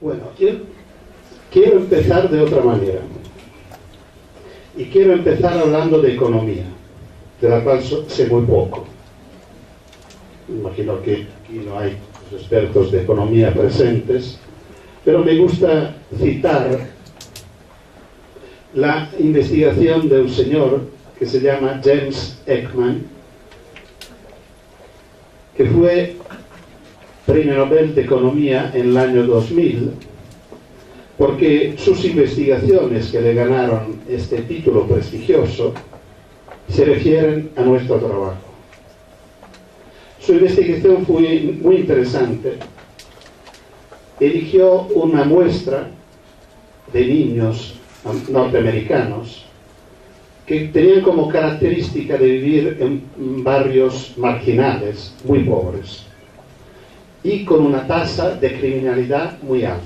Bueno, quiero empezar de otra manera. Y quiero empezar hablando de economía, de la cual sé muy poco. Imagino que aquí no hay expertos de economía presentes, pero me gusta citar la investigación de un señor que se llama James Heckman, que fue Premio Nobel de Economía en el año 2000, porque sus investigaciones que le ganaron este título prestigioso se refieren a nuestro trabajo. Su investigación fue muy interesante. Eligió una muestra de niños norteamericanos que tenían como característica de vivir en barrios marginales, muy pobres, y con una tasa de criminalidad muy alta.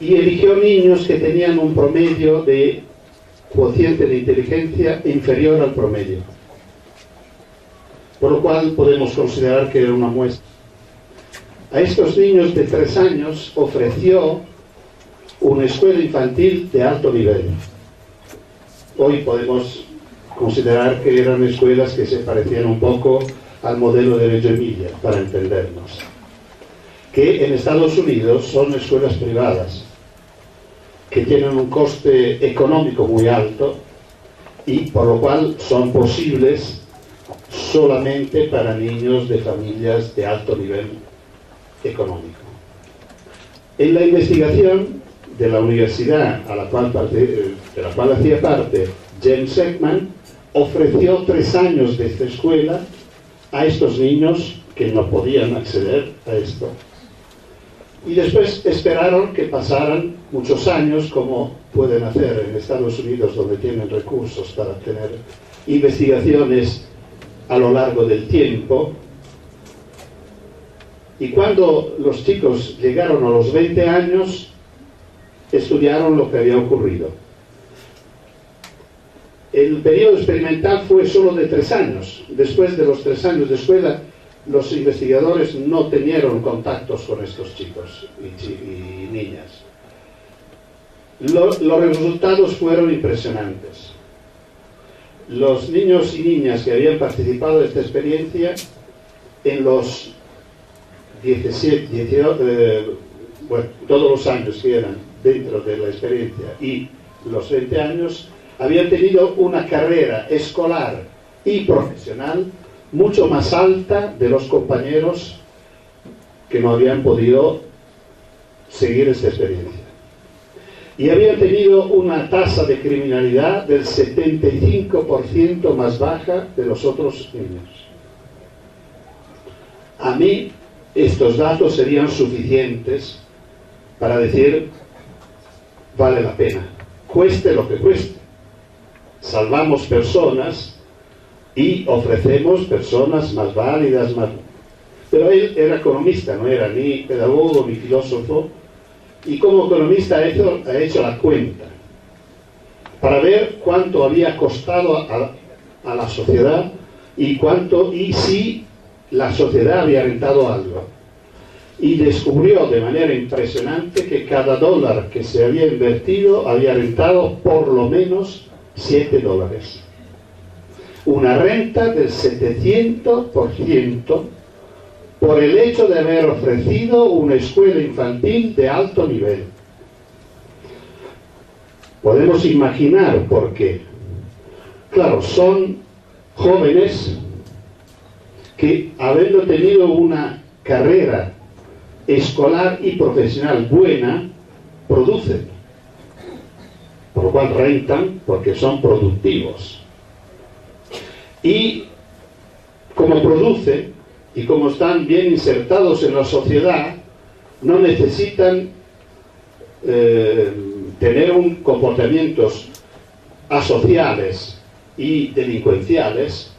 Y eligió niños que tenían un promedio de cociente de inteligencia inferior al promedio, por lo cual podemos considerar que era una muestra. A estos niños de 3 años ofreció una escuela infantil de alto nivel. Hoy podemos considerar que eran escuelas que se parecían un poco al modelo de Reggio Emilia, para entendernos, que en Estados Unidos son escuelas privadas, que tienen un coste económico muy alto y por lo cual son posibles solamente para niños de familias de alto nivel económico. En la investigación de la universidad de la cual hacía parte James Heckman, ofreció 3 años de esta escuela a estos niños que no podían acceder a esto. Y después esperaron que pasaran muchos años, como pueden hacer en Estados Unidos, donde tienen recursos para tener investigaciones a lo largo del tiempo. Y cuando los chicos llegaron a los 20 años, estudiaron lo que había ocurrido. El periodo experimental fue solo de 3 años. Después de los 3 años de escuela, los investigadores no tenieron contactos con estos chicos y niñas. Los resultados fueron impresionantes. Los niños y niñas que habían participado de esta experiencia, en los 18, todos los años que eran dentro de la experiencia y los 20 años, habían tenido una carrera escolar y profesional mucho más alta de los compañeros que no habían podido seguir esta experiencia. Y habían tenido una tasa de criminalidad del 75% más baja de los otros niños. A mí, estos datos serían suficientes para decir, vale la pena, cueste lo que cueste. Salvamos personas y ofrecemos personas más válidas, más... Pero él era economista, no era ni pedagogo ni filósofo, y como economista ha hecho la cuenta para ver cuánto había costado a la sociedad y si la sociedad había rentado algo. Y descubrió de manera impresionante que cada dólar que se había invertido había rentado por lo menos $7. Una renta del 700% por el hecho de haber ofrecido una escuela infantil de alto nivel. Podemos imaginar por qué. Claro, son jóvenes que, habiendo tenido una carrera escolar y profesional buena, producen, por lo cual rentan porque son productivos. Y como producen y como están bien insertados en la sociedad, no necesitan tener comportamientos asociales y delincuenciales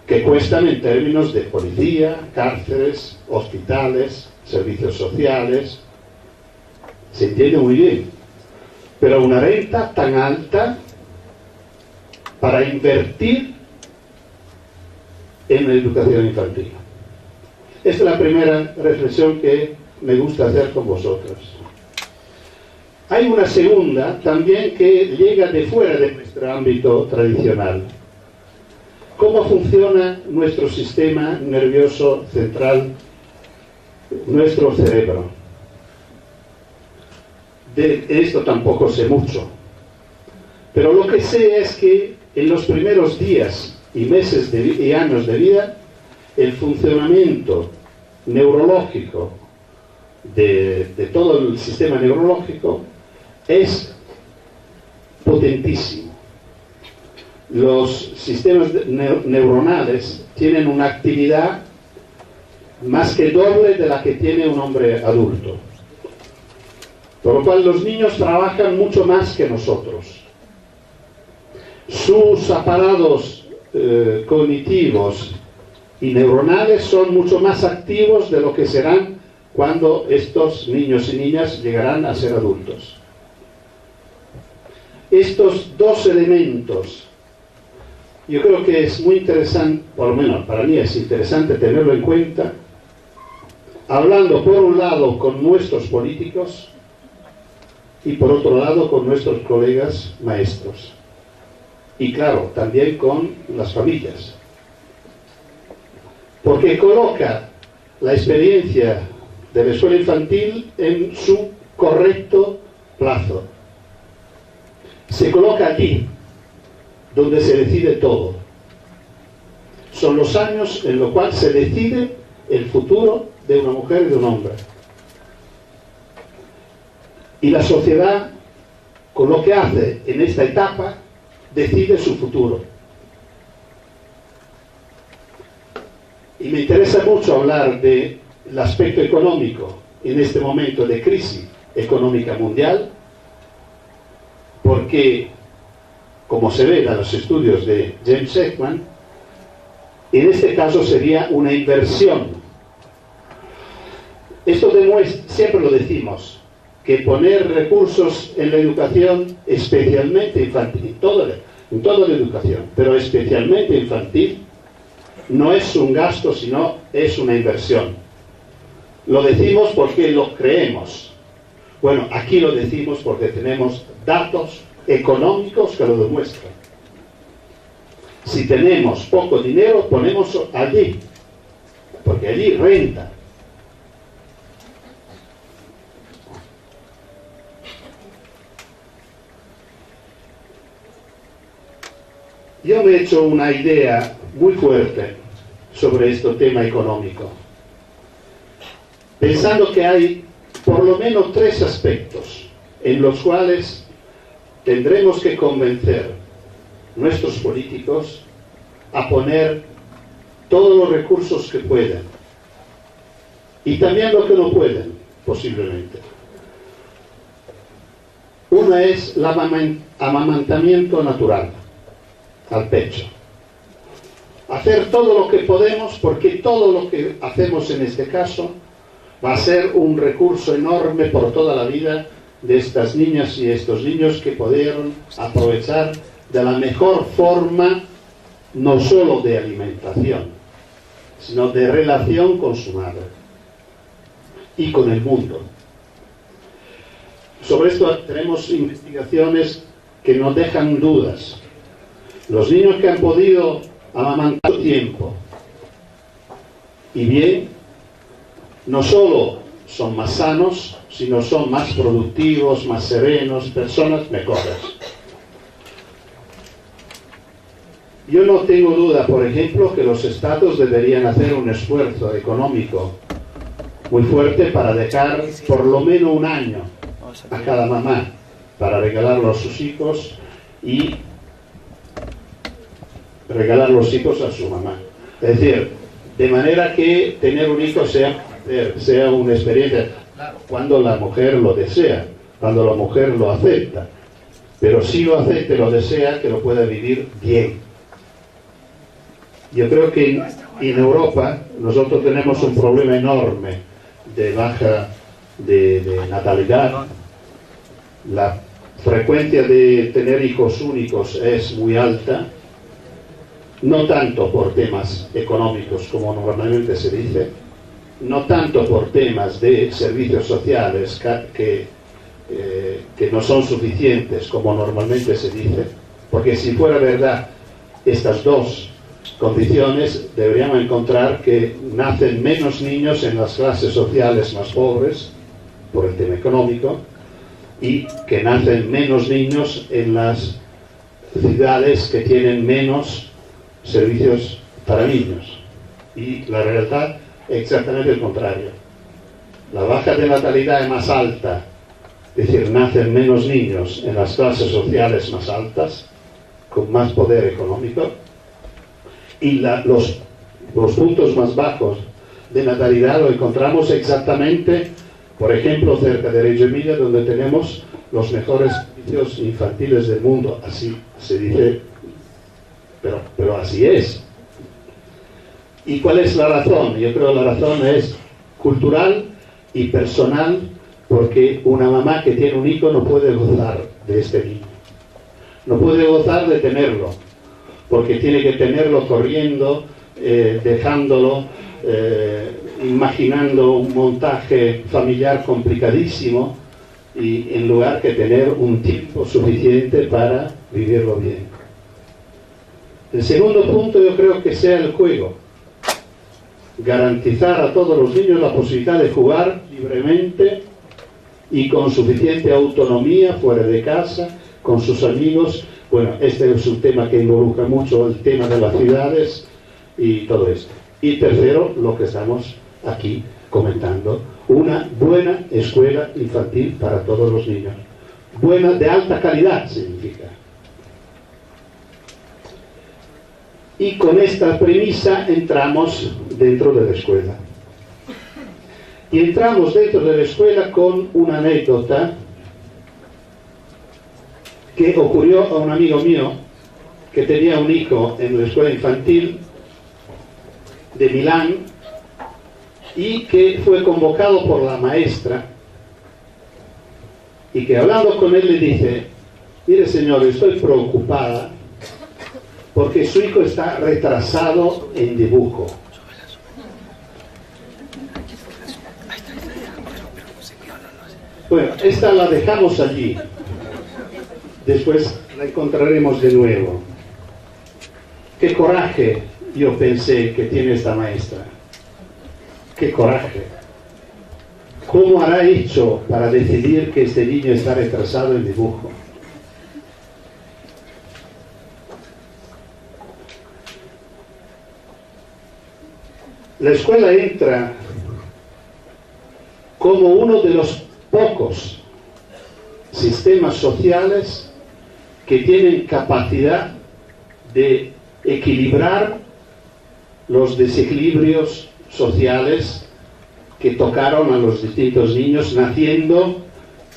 que cuestan en términos de policía, cárceles, hospitales, servicios sociales. Se entiende muy bien. Pero una renta tan alta para invertir en la educación infantil. Esta es la primera reflexión que me gusta hacer con vosotros. Hay una segunda también que llega de fuera de nuestro ámbito tradicional. ¿Cómo funciona nuestro sistema nervioso central, nuestro cerebro? De esto tampoco sé mucho, pero lo que sé es que en los primeros días y meses y años de vida, el funcionamiento neurológico de todo el sistema neurológico es potentísimo. Los sistemas neuronales tienen una actividad más que doble de la que tiene un hombre adulto. Por lo cual los niños trabajan mucho más que nosotros. Sus aparatos cognitivos y neuronales son mucho más activos de lo que serán cuando estos niños y niñas llegarán a ser adultos. Estos dos elementos, yo creo que es muy interesante, por lo menos para mí es interesante tenerlo en cuenta, hablando por un lado con nuestros políticos y por otro lado con nuestros colegas maestros. Y claro, también con las familias. Porque coloca la experiencia de la escuela infantil en su correcto plazo. Se coloca allí, donde se decide todo. Son los años en los cuales se decide el futuro de una mujer y de un hombre. Y la sociedad, con lo que hace en esta etapa, decide su futuro. Y me interesa mucho hablar del aspecto económico en este momento de crisis económica mundial, porque, como se ve en los estudios de James Heckman, en este caso sería una inversión. Esto demuestra, siempre lo decimos, que poner recursos en la educación, especialmente infantil, en toda la educación, pero especialmente infantil, no es un gasto, sino es una inversión. Lo decimos porque lo creemos. Bueno, aquí lo decimos porque tenemos datos económicos que lo demuestran. Si tenemos poco dinero, ponemos allí, porque allí renta. Yo me he hecho una idea muy fuerte sobre este tema económico, pensando que hay por lo menos 3 aspectos en los cuales tendremos que convencer nuestros políticos a poner todos los recursos que puedan y también lo que no pueden, posiblemente. Una es el amamantamiento natural al pecho. Hacer todo lo que podemos, porque todo lo que hacemos en este caso va a ser un recurso enorme por toda la vida de estas niñas y estos niños que pudieron aprovechar de la mejor forma, no solo de alimentación, sino de relación con su madre y con el mundo. Sobre esto tenemos investigaciones que nos dejan dudas. Los niños que han podido amamantar tiempo y bien, no solo son más sanos, sino son más productivos, más serenos, personas mejores. Yo no tengo duda, por ejemplo, que los estados deberían hacer un esfuerzo económico muy fuerte para dejar por lo menos un año a cada mamá para regalarlo a sus hijos y regalar los hijos a su mamá. Es decir, de manera que tener un hijo sea una experiencia, cuando la mujer lo desea, cuando la mujer lo acepta, pero si lo acepta y lo desea, que lo pueda vivir bien. Yo creo que en Europa nosotros tenemos un problema enorme de baja de natalidad. La frecuencia de tener hijos únicos es muy alta, no tanto por temas económicos como normalmente se dice, no tanto por temas de servicios sociales que no son suficientes, como normalmente se dice, porque si fuera verdad estas dos condiciones, deberíamos encontrar que nacen menos niños en las clases sociales más pobres, por el tema económico, y que nacen menos niños en las ciudades que tienen menos servicios para niños. Y la realidad es exactamente el contrario. La baja de natalidad es más alta, es decir, nacen menos niños en las clases sociales más altas, con más poder económico, y los puntos más bajos de natalidad lo encontramos exactamente, por ejemplo, cerca de Reggio Emilia, donde tenemos los mejores servicios infantiles del mundo. Así se dice, pero así es. ¿Y cuál es la razón? Yo creo que la razón es cultural y personal, porque una mamá que tiene un hijo no puede gozar de este niño. No puede gozar de tenerlo, porque tiene que tenerlo corriendo, dejándolo, imaginando un montaje familiar complicadísimo, y en lugar de tener un tiempo suficiente para vivirlo bien. El segundo punto yo creo que sea el juego. Garantizar a todos los niños la posibilidad de jugar libremente y con suficiente autonomía fuera de casa, con sus amigos. Bueno, este es un tema que involucra mucho el tema de las ciudades y todo esto. Y tercero, lo que estamos aquí comentando, una buena escuela infantil para todos los niños. Buena, de alta calidad significa. Y con esta premisa entramos dentro de la escuela. Y entramos dentro de la escuela con una anécdota que ocurrió a un amigo mío que tenía un hijo en la escuela infantil de Milán y que fue convocado por la maestra, y que hablando con él le dice: mire señor, estoy preocupada porque su hijo está retrasado en dibujo. Bueno, esta la dejamos allí, después la encontraremos de nuevo. Qué coraje, yo pensé, que tiene esta maestra. Qué coraje. ¿Cómo hará hecho para decidir que este niño está retrasado en dibujo? La escuela entra como uno de los pocos sistemas sociales que tienen capacidad de equilibrar los desequilibrios sociales que tocaron a los distintos niños naciendo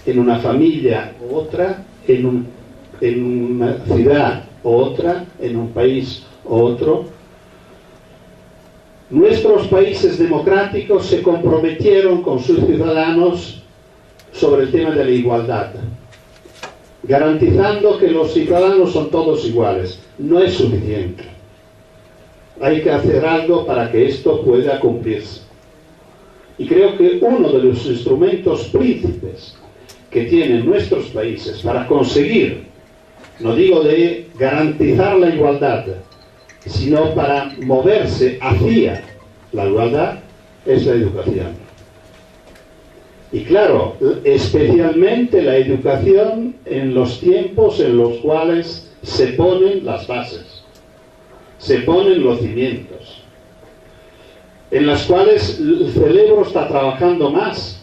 en una familia u otra, en una ciudad u otra, en un país u otro. Nuestros países democráticos se comprometieron con sus ciudadanos sobre el tema de la igualdad, garantizando que los ciudadanos son todos iguales. No es suficiente. Hay que hacer algo para que esto pueda cumplirse. Y creo que uno de los instrumentos príncipes que tienen nuestros países para conseguir, no digo de garantizar la igualdad, sino para moverse hacia la igualdad, es la educación. Y claro, especialmente la educación en los tiempos en los cuales se ponen las bases, se ponen los cimientos, en las cuales el cerebro está trabajando más.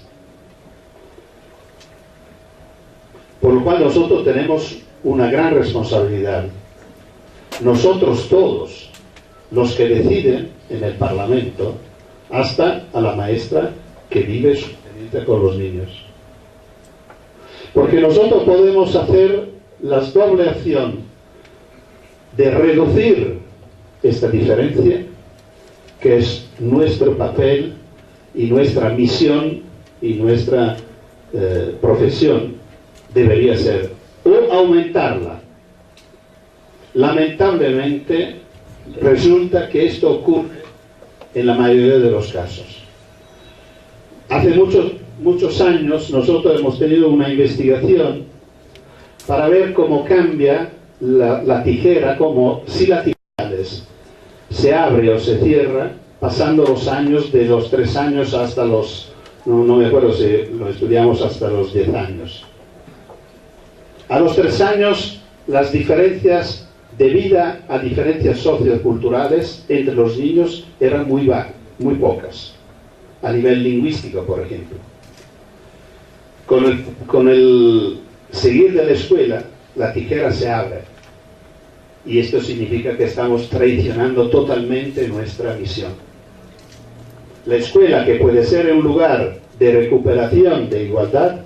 Por lo cual nosotros tenemos una gran responsabilidad. Nosotros todos, los que deciden en el Parlamento, hasta a la maestra que vive su experiencia con los niños. Porque nosotros podemos hacer la doble acción de reducir esta diferencia, que es nuestro papel y nuestra misión y nuestra profesión debería ser, o aumentarla. Lamentablemente resulta que esto ocurre en la mayoría de los casos. Hace muchos años nosotros hemos tenido una investigación para ver cómo cambia la tijera, como si la tijera se abre o se cierra, pasando los años, de los 3 años hasta los, no me acuerdo si lo estudiamos, hasta los 10 años. A los 3 años, las diferencias debido a diferencias socioculturales entre los niños eran muy pocas, a nivel lingüístico, por ejemplo. Con el seguir de la escuela, la tijera se abre, y esto significa que estamos traicionando totalmente nuestra misión. La escuela, que puede ser un lugar de recuperación de igualdad,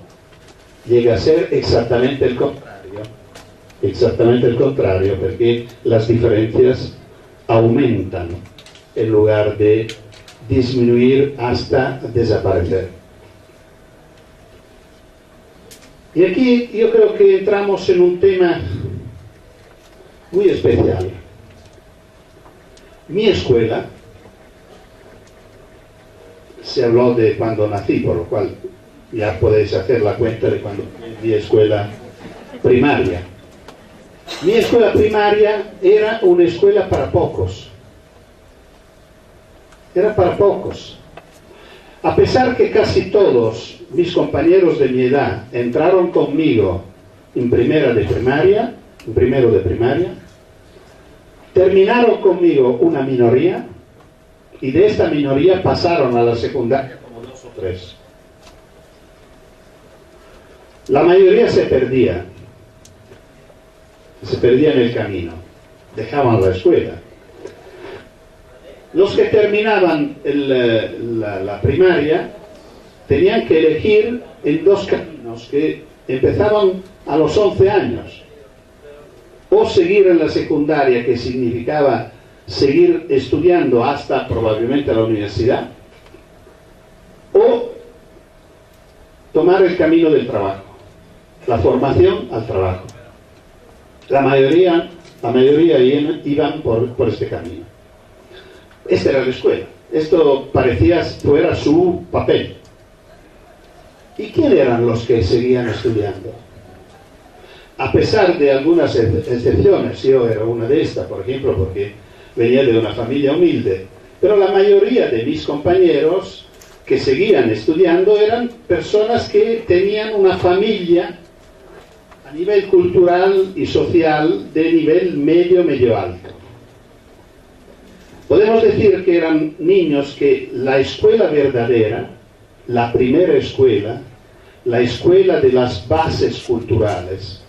llega a ser exactamente el contrario, porque las diferencias aumentan en lugar de disminuir hasta desaparecer. Y aquí yo creo que entramos en un tema muy especial. Mi escuela, se habló de cuando nací, por lo cual ya podéis hacer la cuenta de cuando mi escuela primaria. Mi escuela primaria era una escuela para pocos. Era para pocos. A pesar que casi todos mis compañeros de mi edad entraron conmigo en primero de primaria, terminaron conmigo una minoría, y de esta minoría pasaron a la secundaria como 2 o 3. La mayoría se perdía en el camino, dejaban la escuela. Los que terminaban la primaria tenían que elegir en 2 caminos que empezaban a los 11 años: o seguir en la secundaria, que significaba seguir estudiando hasta probablemente la universidad, o tomar el camino del trabajo, la formación al trabajo. La mayoría iban por este camino. Esta era la escuela. Esto parecía fuera su papel. ¿Y quién eran los que seguían estudiando? A pesar de algunas excepciones, yo era una de estas, por ejemplo, porque venía de una familia humilde, pero la mayoría de mis compañeros que seguían estudiando eran personas que tenían una familia a nivel cultural y social de nivel medio alto. Podemos decir que eran niños que la escuela verdadera, la primera escuela, la escuela de las bases culturales,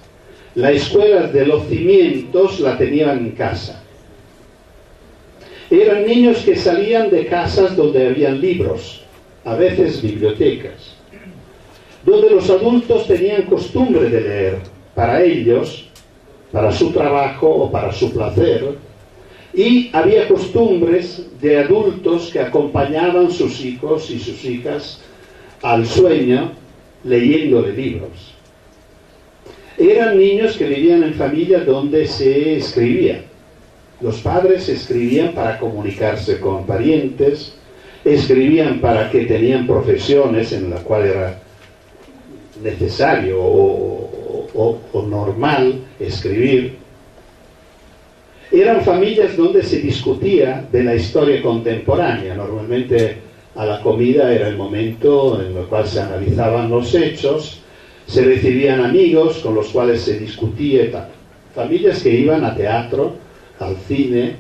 la escuela de los cimientos, la tenían en casa. Eran niños que salían de casas donde habían libros, a veces bibliotecas, donde los adultos tenían costumbre de leer, para ellos, para su trabajo o para su placer, y había costumbres de adultos que acompañaban sus hijos y sus hijas al sueño leyéndole libros. Eran niños que vivían en familias donde se escribía. Los padres escribían para comunicarse con parientes, escribían para que tenían profesiones en las cuales era necesario o normal escribir. Eran familias donde se discutía de la historia contemporánea. Normalmente a la comida era el momento en el cual se analizaban los hechos, se recibían amigos con los cuales se discutía y tal. Familias que iban a teatro, al cine,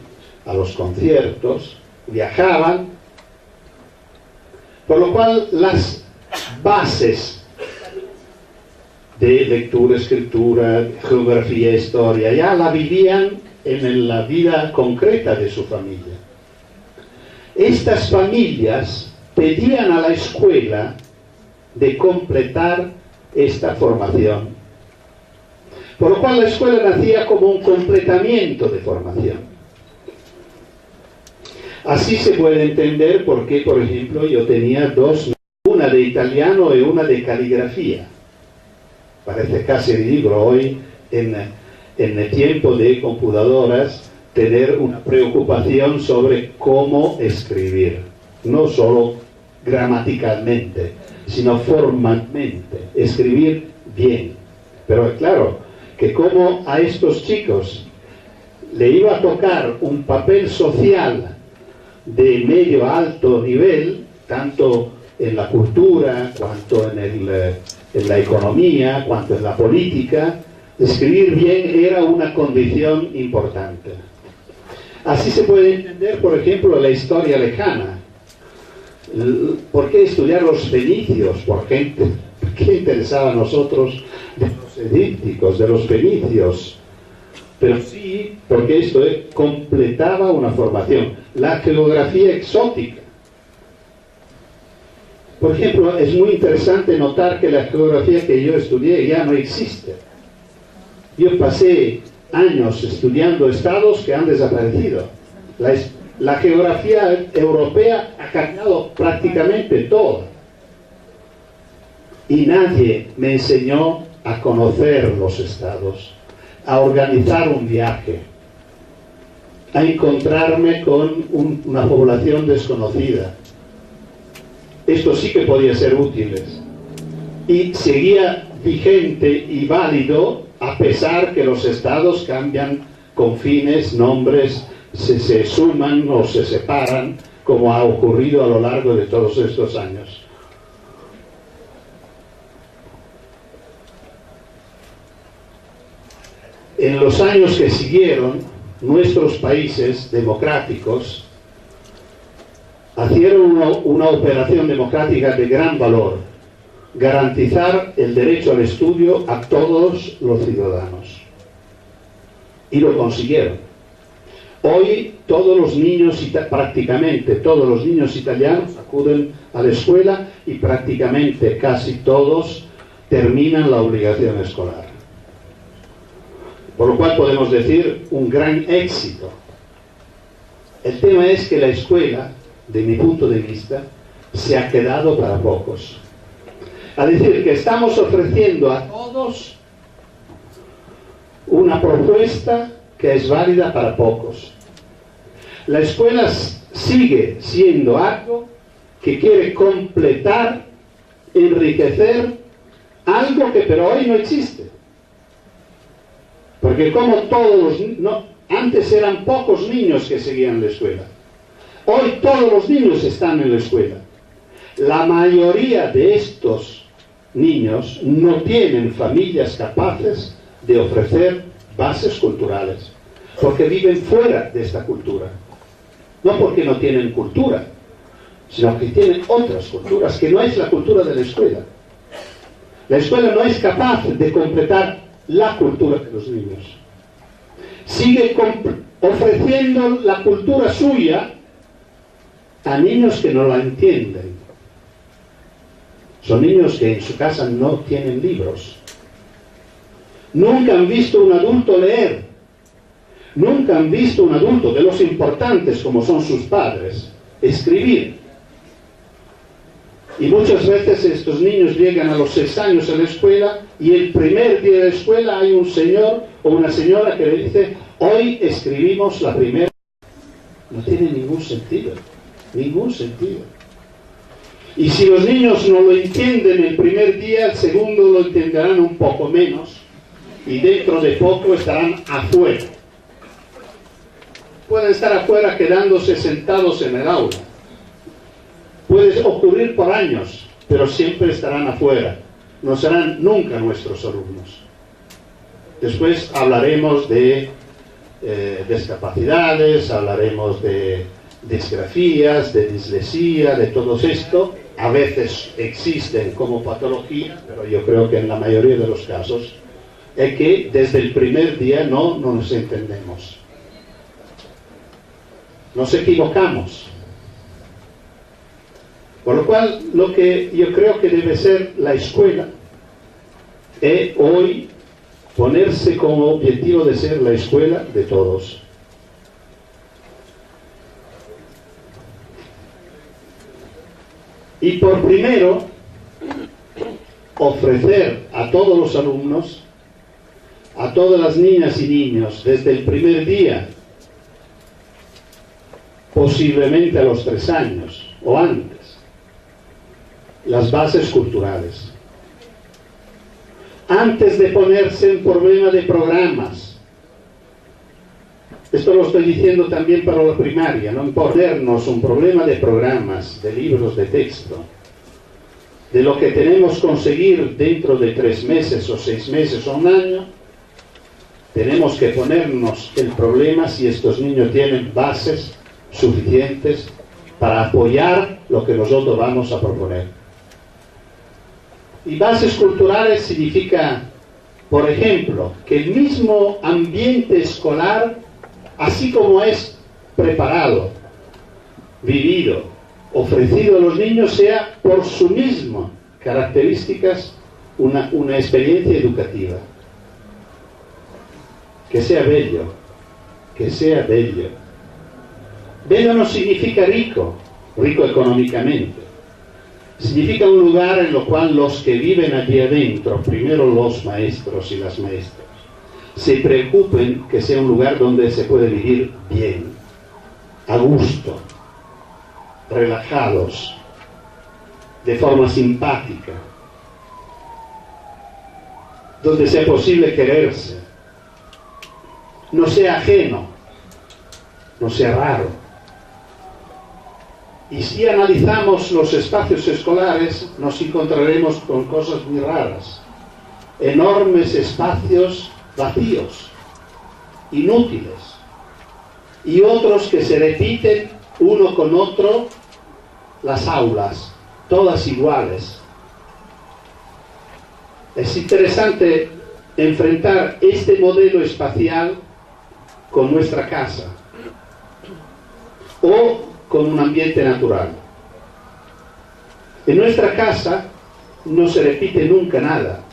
a los conciertos, viajaban, por lo cual las bases de lectura, escritura, geografía, historia, ya la vivían en la vida concreta de su familia. Estas familias pedían a la escuela de completar esta formación, por lo cual la escuela nacía como un completamiento de formación. Así se puede entender por qué, por ejemplo, yo tenía 2, una de italiano y una de caligrafía. Parece casi ridículo hoy, en el tiempo de computadoras, tener una preocupación sobre cómo escribir, no solo gramaticalmente, sino formalmente, escribir bien. Pero claro, que como a estos chicos le iba a tocar un papel social de medio a alto nivel, tanto en la cultura, cuanto en la economía, cuanto en la política, escribir bien era una condición importante. Así se puede entender, por ejemplo, la historia lejana. ¿Por qué estudiar los fenicios? ¿Por qué interesaba a nosotros de los edípticos, de los fenicios? Pero sí, porque esto completaba una formación. La geografía exótica. Por ejemplo, es muy interesante notar que la geografía que yo estudié ya no existe. Yo pasé años estudiando estados que han desaparecido. La geografía europea ha cambiado prácticamente todo. Y nadie me enseñó a conocer los estados, a organizar un viaje, a encontrarme con una población desconocida. Esto sí que podía ser útiles. Y seguía vigente y válido a pesar que los estados cambian confines, nombres, se suman o se separan, como ha ocurrido a lo largo de todos estos años. En los años que siguieron, nuestros países democráticos hicieron una operación democrática de gran valor: garantizar el derecho al estudio a todos los ciudadanos. Y lo consiguieron. Hoy todos los niños, prácticamente todos los niños italianos acuden a la escuela y prácticamente casi todos terminan la obligación escolar. Por lo cual podemos decir un gran éxito. El tema es que la escuela, de mi punto de vista, se ha quedado para pocos. A decir, que estamos ofreciendo a todos una propuesta que es válida para pocos. La escuela sigue siendo algo que quiere completar, enriquecer algo que pero hoy no existe. Porque como antes eran pocos niños que seguían la escuela. Hoy todos los niños están en la escuela. La mayoría de estos niños no tienen familias capaces de ofrecer bases culturales, porque viven fuera de esta cultura. No porque no tienen cultura, sino que tienen otras culturas, que no es la cultura de la escuela. La escuela no es capaz de completar la cultura de los niños. Sigue ofreciendo la cultura suya a niños que no la entienden. Son niños que en su casa no tienen libros. Nunca han visto un adulto leer. Nunca han visto un adulto, de los importantes como son sus padres, escribir. Y muchas veces estos niños llegan a los 6 años a la escuela y el primer día de la escuela hay un señor o una señora que le dice: hoy escribimos la primera. No tiene ningún sentido. Ningún sentido. Y si los niños no lo entienden el primer día, el segundo lo entenderán un poco menos y dentro de poco estarán afuera. Pueden estar afuera quedándose sentados en el aula. Puede ocurrir por años, pero siempre estarán afuera. No serán nunca nuestros alumnos. Después hablaremos de discapacidades, hablaremos de disgrafías, de dislexia, de todo esto. A veces existen como patología, pero yo creo que en la mayoría de los casos es que desde el primer día no nos entendemos. Nos equivocamos. Por lo cual, lo que yo creo que debe ser la escuela es hoy ponerse como objetivo de ser la escuela de todos. Y por primero, ofrecer a todos los alumnos, a todas las niñas y niños, desde el primer día, posiblemente a los 3 años o antes, las bases culturales. Antes de ponerse un problema de programas, esto lo estoy diciendo también para la primaria, no ponernos un problema de programas, de libros de texto, de lo que tenemos que conseguir dentro de 3 meses o 6 meses o un año. Tenemos que ponernos el problema si estos niños tienen bases suficientes para apoyar lo que nosotros vamos a proponer. Y bases culturales significa, por ejemplo, que el mismo ambiente escolar, así como es preparado, vivido, ofrecido a los niños, sea por sus mismas características una experiencia educativa. Que sea bello, que sea bello. Bello no significa rico, rico económicamente. Significa un lugar en el cual los que viven allí adentro, primero los maestros y las maestras, se preocupen que sea un lugar donde se puede vivir bien, a gusto, relajados, de forma simpática, donde sea posible quererse, no sea ajeno, no sea raro. Y si analizamos los espacios escolares, nos encontraremos con cosas muy raras. Enormes espacios vacíos, inútiles, y otros que se repiten uno con otro, las aulas, todas iguales. Es interesante enfrentar este modelo espacial con nuestra casa o con un ambiente natural. En nuestra casa no se repite nunca nada.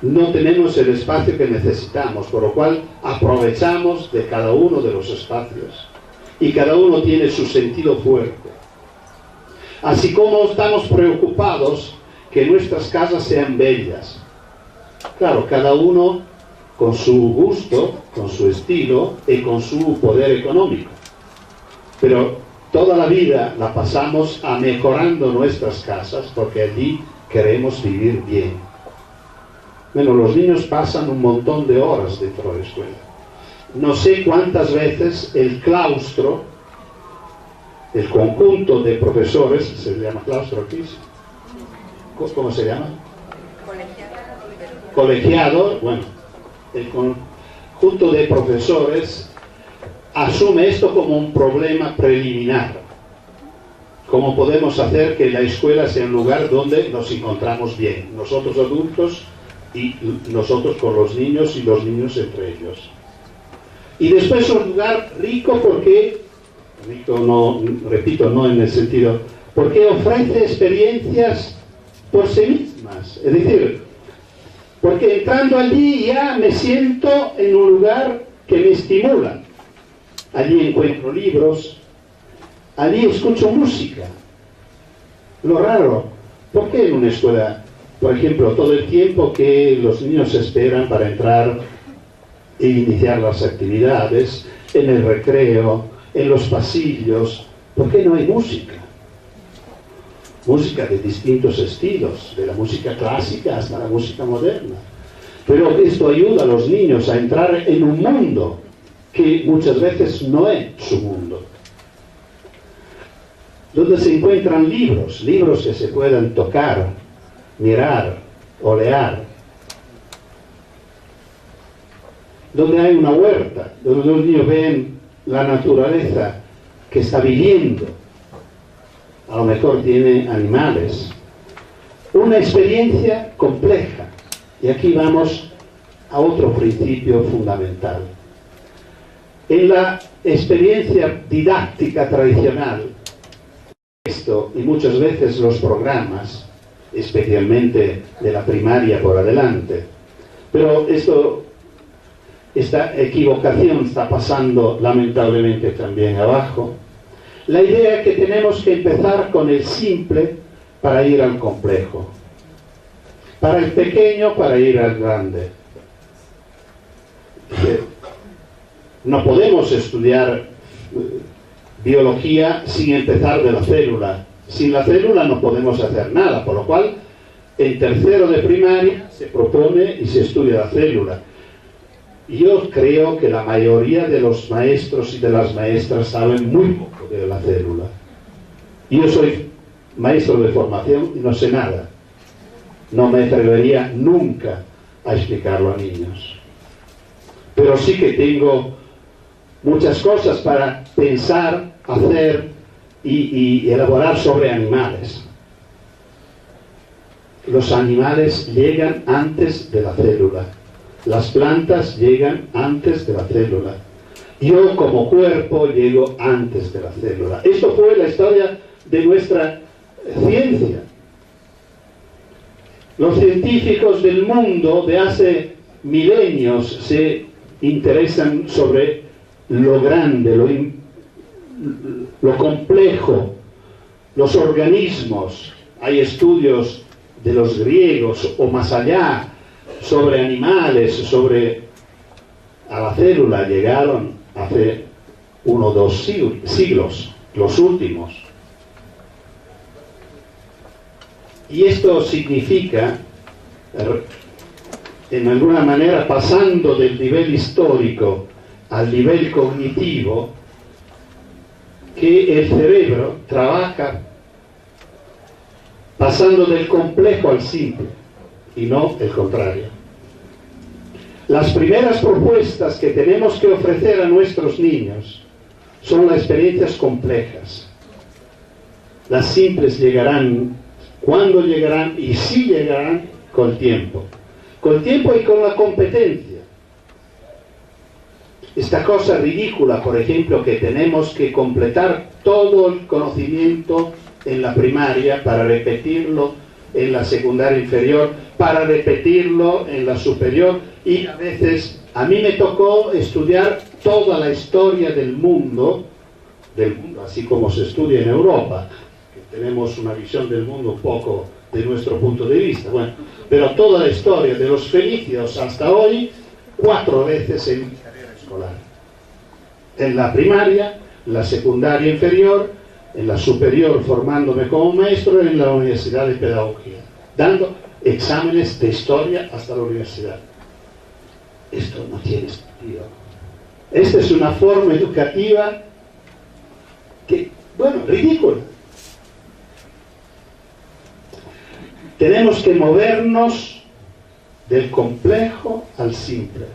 No tenemos el espacio que necesitamos, por lo cual aprovechamos de cada uno de los espacios. Y cada uno tiene su sentido fuerte. Así como estamos preocupados que nuestras casas sean bellas. Claro, cada uno con su gusto, con su estilo y con su poder económico. Pero toda la vida la pasamos mejorando nuestras casas porque allí queremos vivir bien. Bueno, los niños pasan un montón de horas dentro de la escuela. No sé cuántas veces el claustro, el conjunto de profesores, ¿se llama claustro aquí? ¿Cómo se llama? Colegiado, bueno, el conjunto de profesores asume esto como un problema preliminar. ¿Cómo podemos hacer que la escuela sea un lugar donde nos encontramos bien? Nosotros adultos y nosotros con los niños y los niños entre ellos. Y después un lugar rico porque, rico no, repito, no en el sentido, porque ofrece experiencias por sí mismas. Es decir, porque entrando allí ya me siento en un lugar que me estimula. Allí encuentro libros, allí escucho música. Lo raro, ¿por qué en una escuela, por ejemplo, todo el tiempo que los niños esperan para entrar e iniciar las actividades, en el recreo, en los pasillos, ¿por qué no hay música? Música de distintos estilos, de la música clásica hasta la música moderna. Pero esto ayuda a los niños a entrar en un mundo que muchas veces no es su mundo. Donde se encuentran libros, libros que se puedan tocar, mirar, olear. Donde hay una huerta, donde los niños ven la naturaleza que está viviendo. A lo mejor tiene animales. Una experiencia compleja. Y aquí vamos a otro principio fundamental. En la experiencia didáctica tradicional, esto y muchas veces los programas, especialmente de la primaria por adelante, pero esta equivocación está pasando lamentablemente también abajo. La idea es que tenemos que empezar con el simple para ir al complejo, para el pequeño para ir al grande. No podemos estudiar biología sin empezar de la célula Sin la célula no podemos hacer nada, por lo cual en tercero de primaria se propone y se estudia la célula. Yo creo que la mayoría de los maestros y de las maestras saben muy poco de la célula. Yo soy maestro de formación y no sé nada. No me atrevería nunca a explicarlo a niños. Pero sí que tengo muchas cosas para pensar, hacer y elaborar sobre animales. Los animales llegan antes de la célula. Las plantas llegan antes de la célula. Yo como cuerpo llego antes de la célula. Esto fue la historia de nuestra ciencia. Los científicos del mundo de hace milenios se interesan sobre lo grande, lo complejo, los organismos. Hay estudios de los griegos o más allá sobre animales, a la célula llegaron hace 1 o 2 siglos, los últimos. Y esto significa, en alguna manera, pasando del nivel histórico al nivel cognitivo, que el cerebro trabaja pasando del complejo al simple, y no el contrario. Las primeras propuestas que tenemos que ofrecer a nuestros niños son las experiencias complejas. Las simples llegarán, cuando llegarán y si llegarán, con el tiempo. Con el tiempo y con la competencia. Esta cosa ridícula, por ejemplo, que tenemos que completar todo el conocimiento en la primaria para repetirlo en la secundaria inferior, para repetirlo en la superior, y a veces a mí me tocó estudiar toda la historia del mundo, así como se estudia en Europa, que tenemos una visión del mundo un poco de nuestro punto de vista, bueno, pero toda la historia de los fenicios hasta hoy, 4 veces en mi carrera escolar. En la primaria, en la secundaria inferior, en la superior formándome como maestro, en la Universidad de Pedagogía, dando exámenes de historia hasta la universidad. Esto no tiene sentido. Esta es una forma educativa que, bueno, ridícula. Tenemos que movernos del complejo al simple.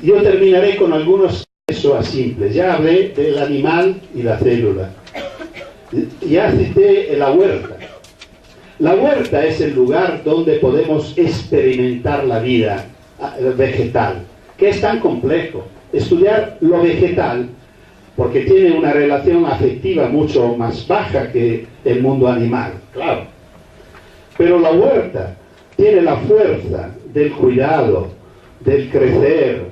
Yo terminaré con algunos a simples. Ya hablé del animal y la célula. Ya cité la huerta. La huerta es el lugar donde podemos experimentar la vida vegetal, que es tan complejo. Estudiar lo vegetal, porque tiene una relación afectiva mucho más baja que el mundo animal, claro. Pero la huerta tiene la fuerza del cuidado, del crecer,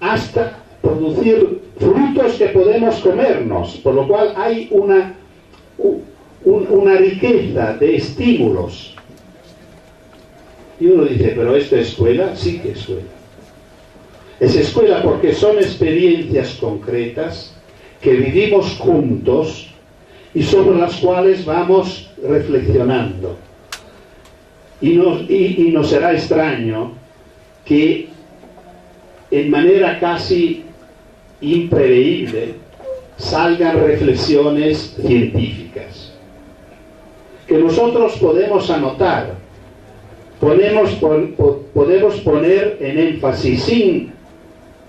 hasta producir frutos que podemos comernos, por lo cual hay una riqueza de estímulos. Y uno dice, ¿pero esto es escuela? Sí que es escuela. Es escuela porque son experiencias concretas que vivimos juntos y sobre las cuales vamos reflexionando. Y nos será extraño que en manera casi imprevible salgan reflexiones científicas que nosotros podemos anotar, podemos poner en énfasis sin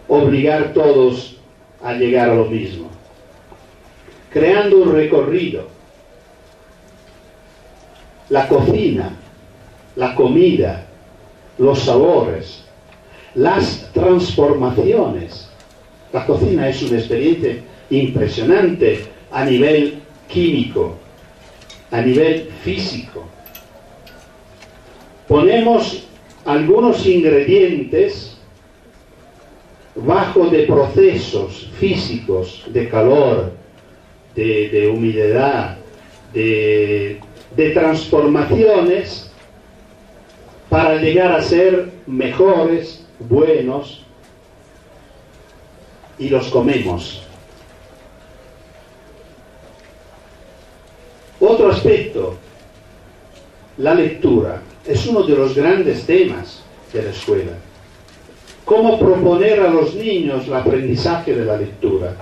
obligar todos a llegar a lo mismo, creando un recorrido. La cocina, la comida, los sabores, las transformaciones. La cocina es una experiencia impresionante a nivel químico, a nivel físico. Ponemos algunos ingredientes bajo de procesos físicos, de calor, de humedad, de transformaciones para llegar a ser mejores, buenos, y los comemos. Otro aspecto, la lectura, es uno de los grandes temas de la escuela. ¿Cómo proponer a los niños el aprendizaje de la lectura?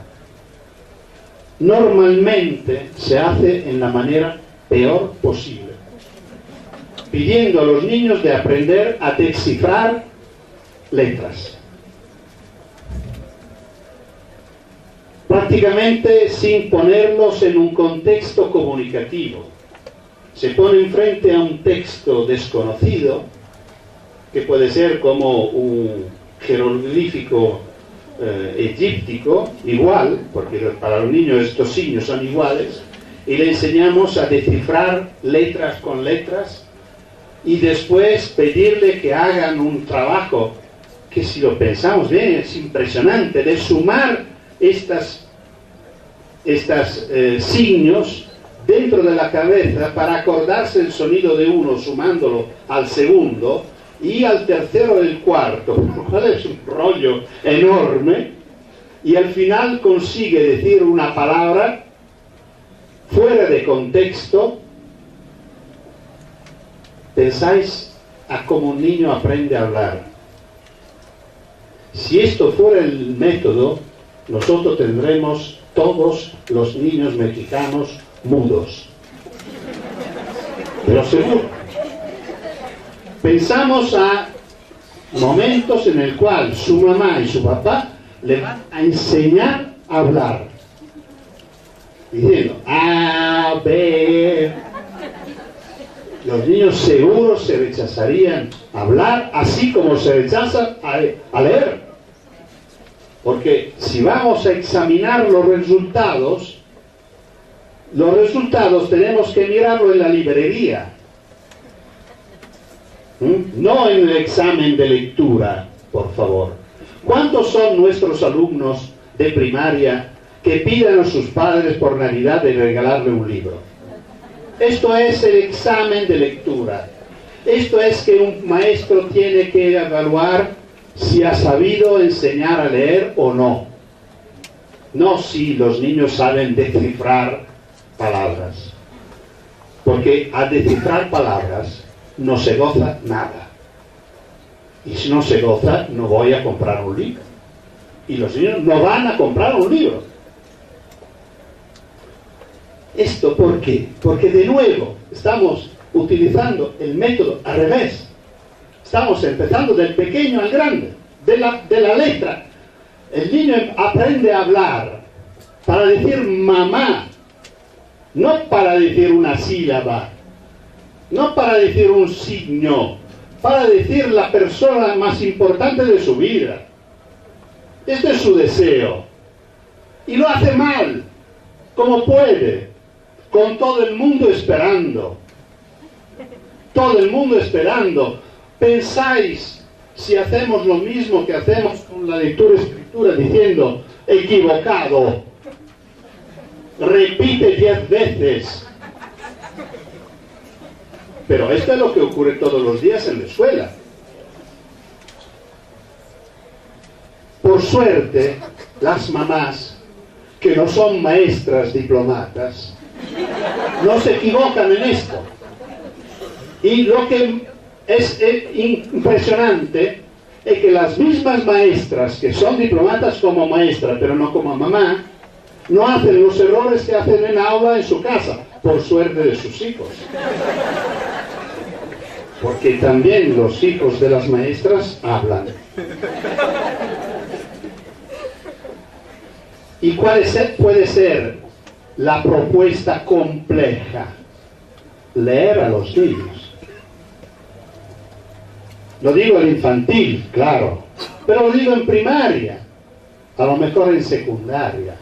Normalmente se hace en la manera peor posible, pidiendo a los niños de aprender a descifrar letras. Prácticamente sin ponerlos en un contexto comunicativo. Se ponen frente a un texto desconocido, que puede ser como un jeroglífico egíptico, igual, porque para los niños estos signos son iguales, y le enseñamos a descifrar letras con letras, y después pedirle que hagan un trabajo que, si lo pensamos bien, es impresionante, de sumar estas signos dentro de la cabeza para acordarse el sonido de uno, sumándolo al segundo y al tercero del cuarto, lo cual es un rollo enorme, y al final consigue decir una palabra fuera de contexto. Pensáis a cómo un niño aprende a hablar. Si esto fuera el método, nosotros tendremos todos los niños mexicanos mudos. Pero seguro. Pensamos a momentos en el cual su mamá y su papá le van a enseñar a hablar, diciendo A, B. Los niños seguros se rechazarían a hablar, así como se rechazan a leer. Porque si vamos a examinar los resultados tenemos que mirarlo en la librería, no en el examen de lectura, por favor. ¿Cuántos son nuestros alumnos de primaria que piden a sus padres por Navidad de regalarle un libro? Esto es el examen de lectura. Esto es que un maestro tiene que evaluar si ha sabido enseñar a leer o no. No si los niños saben descifrar palabras. Porque al descifrar palabras no se goza nada. Y si no se goza, no voy a comprar un libro. Y los niños no van a comprar un libro. ¿Esto por qué? Porque de nuevo estamos utilizando el método al revés. Estamos empezando del pequeño al grande, de la letra. El niño aprende a hablar para decir mamá, no para decir una sílaba, no para decir un signo, para decir la persona más importante de su vida. Este es su deseo. Y lo hace mal, como puede, con todo el mundo esperando. Todo el mundo esperando. ¿Pensáis si hacemos lo mismo que hacemos con la lectura y escritura, diciendo equivocado, repite 10 veces? Pero esto es lo que ocurre todos los días en la escuela. Por suerte, las mamás, que no son maestras diplomatas, no se equivocan en esto. Y lo que es impresionante es que las mismas maestras que son diplomatas como maestra, pero no como mamá, no hacen los errores que hacen en aula en su casa, por suerte de sus hijos. Porque también los hijos de las maestras hablan. ¿Y cuál puede ser la propuesta compleja? Leer a los niños. Lo digo en infantil, claro, pero lo digo en primaria, a lo mejor en secundaria.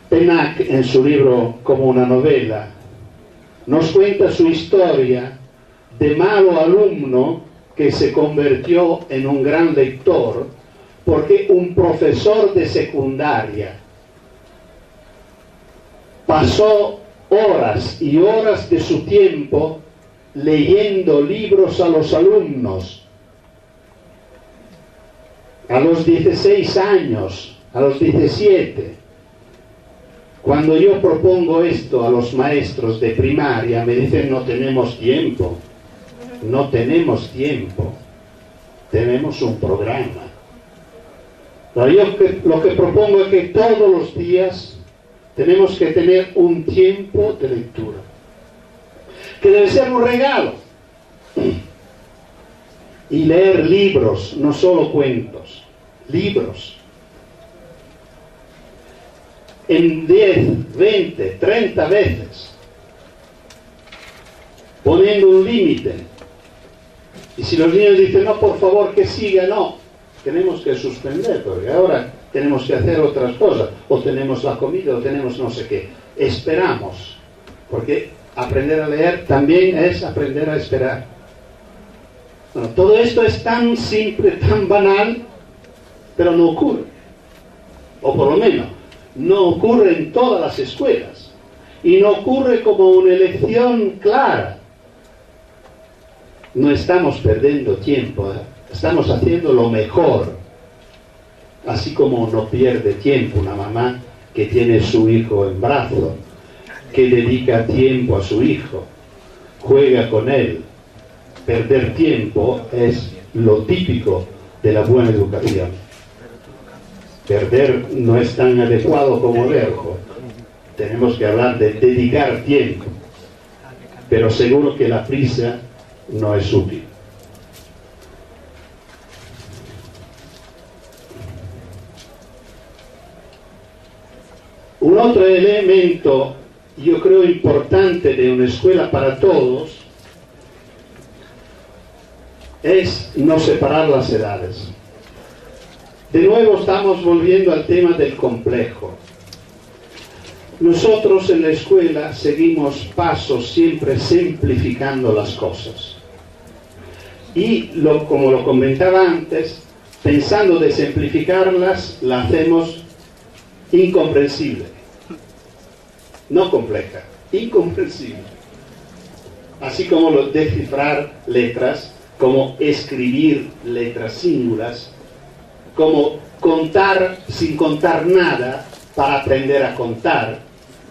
Pennac, en su libro Como una novela, nos cuenta su historia de malo alumno que se convirtió en un gran lector porque un profesor de secundaria pasó horas y horas de su tiempo leyendo libros a los alumnos. A los 16 años, a los 17. Cuando yo propongo esto a los maestros de primaria, me dicen no tenemos tiempo, no tenemos tiempo, tenemos un programa. Pero yo lo que propongo es que todos los días tenemos que tener un tiempo de lectura, que debe ser un regalo. Y leer libros, no solo cuentos, libros. En 10, 20, 30 veces, poniendo un límite. Y si los niños dicen, no, por favor, que siga, no, tenemos que suspender, porque ahora tenemos que hacer otras cosas, o tenemos la comida, o tenemos no sé qué. Esperamos, porque aprender a leer también es aprender a esperar. Bueno, todo esto es tan simple, tan banal, pero no ocurre. O por lo menos, no ocurre en todas las escuelas. Y no ocurre como una elección clara. No estamos perdiendo tiempo, estamos haciendo lo mejor. Así como no pierde tiempo una mamá que tiene su hijo en brazos, que dedica tiempo a su hijo, juega con él. Perder tiempo es lo típico de la buena educación. Perder no es tan adecuado como verbo. Tenemos que hablar de dedicar tiempo. Pero seguro que la prisa no es útil. Un otro elemento, yo creo, importante de una escuela para todos es no separar las edades. De nuevo estamos volviendo al tema del complejo. Nosotros en la escuela seguimos pasos siempre simplificando las cosas. Y como lo comentaba antes, pensando de simplificarlas, la hacemos incomprensible. No compleja, incomprensible. Así como lo descifrar letras, como escribir letras síngulas, como contar sin contar nada para aprender a contar,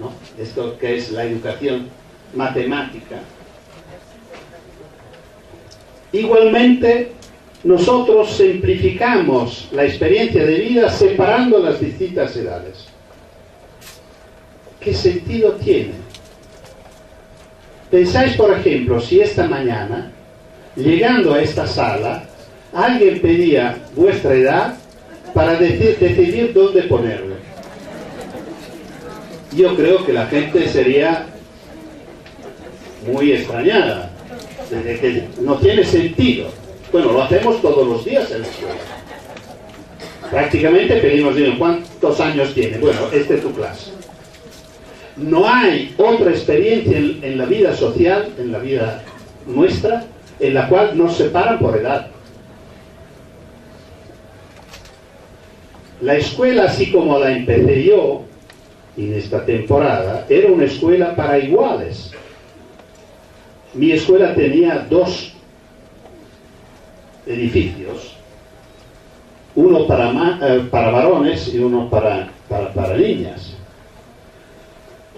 ¿no? Esto que es la educación matemática. Igualmente, nosotros simplificamos la experiencia de vida separando las distintas edades. ¿Qué sentido tiene? Pensáis, por ejemplo, si esta mañana, llegando a esta sala, alguien pedía vuestra edad para decidir dónde ponerlo. Yo creo que la gente sería muy extrañada. No tiene sentido. Bueno, lo hacemos todos los días en la escuela. Prácticamente pedimos, ¿cuántos años tiene? Bueno, esta es tu clase. No hay otra experiencia en la vida social, en la vida nuestra, en la cual nos separan por edad. La escuela, así como la empecé yo en esta temporada, era una escuela para iguales. Mi escuela tenía 2 edificios, uno para varones y uno para niñas.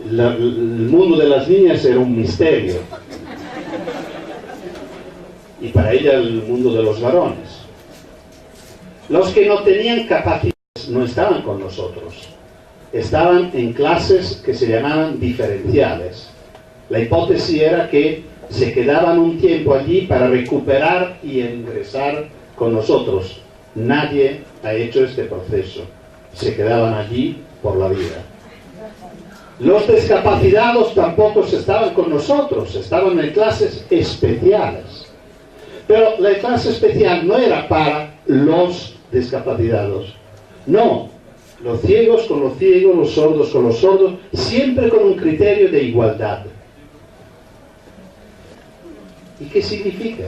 El mundo de las niñas era un misterio, y para ella el mundo de los varones. Los que no tenían capacidades no estaban con nosotros, estaban en clases que se llamaban diferenciales. La hipótesis era que se quedaban un tiempo allí para recuperar y ingresar con nosotros. Nadie ha hecho este proceso, se quedaban allí por la vida. Los discapacitados tampoco estaban con nosotros, estaban en clases especiales. Pero la clase especial no era para los discapacitados. No, los ciegos con los ciegos, los sordos con los sordos, siempre con un criterio de igualdad. ¿Y qué significa?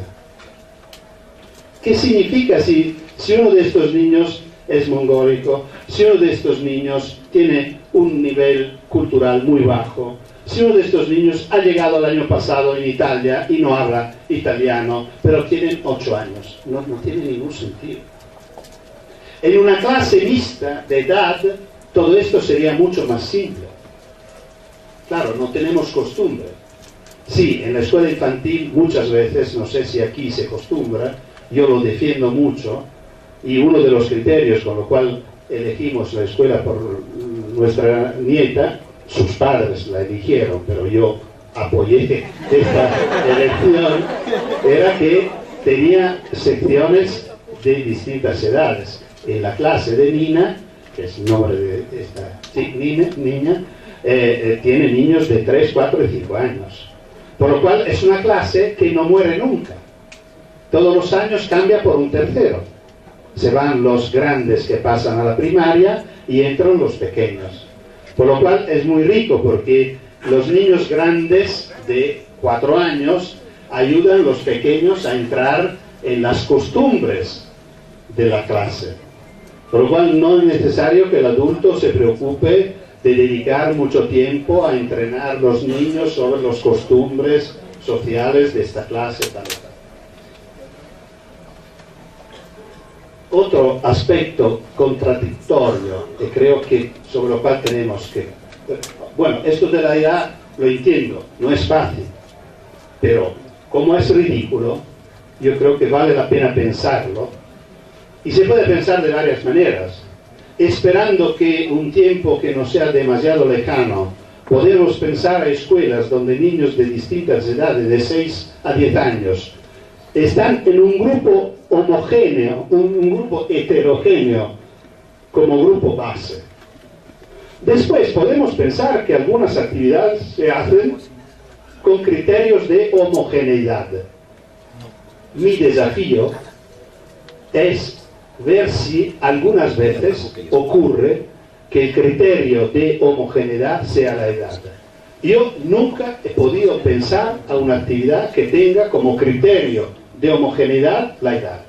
¿Qué significa si uno de estos niños es mongólico, si uno de estos niños tiene un nivel cultural muy bajo, si uno de estos niños ha llegado el año pasado en Italia y no habla italiano, pero tienen 8 años? No tiene ningún sentido. En una clase mixta de edad, todo esto sería mucho más simple. claro, no tenemos costumbre. Sí, en la escuela infantil muchas veces, no sé si aquí se acostumbra, yo lo defiendo mucho, y uno de los criterios con lo cual elegimos la escuela por nuestra nieta, sus padres la eligieron, pero yo apoyé esta elección, era que tenía secciones de distintas edades. En la clase de Nina, que es el nombre de esta niña, tiene niños de 3, 4 y 5 años. Por lo cual es una clase que no muere nunca. Todos los años cambia por un tercero. Se van los grandes que pasan a la primaria y entran los pequeños. Por lo cual es muy rico porque los niños grandes de 4 años ayudan a los pequeños a entrar en las costumbres de la clase. Por lo cual no es necesario que el adulto se preocupe de dedicar mucho tiempo a entrenar a los niños sobre las costumbres sociales de esta clase. Otro aspecto contradictorio, que creo que sobre lo cual tenemos que... Bueno, esto de la edad lo entiendo, no es fácil, pero como es ridículo, yo creo que vale la pena pensarlo, y se puede pensar de varias maneras, esperando que un tiempo que no sea demasiado lejano, podemos pensar a escuelas donde niños de distintas edades, de 6 a 10 años, están en un grupo homogéneo, un grupo heterogéneo, como grupo base. Después podemos pensar que algunas actividades se hacen con criterios de homogeneidad. Mi desafío es ver si algunas veces ocurre que el criterio de homogeneidad sea la edad. Yo nunca he podido pensar a una actividad que tenga como criterio de homogeneidad la edad.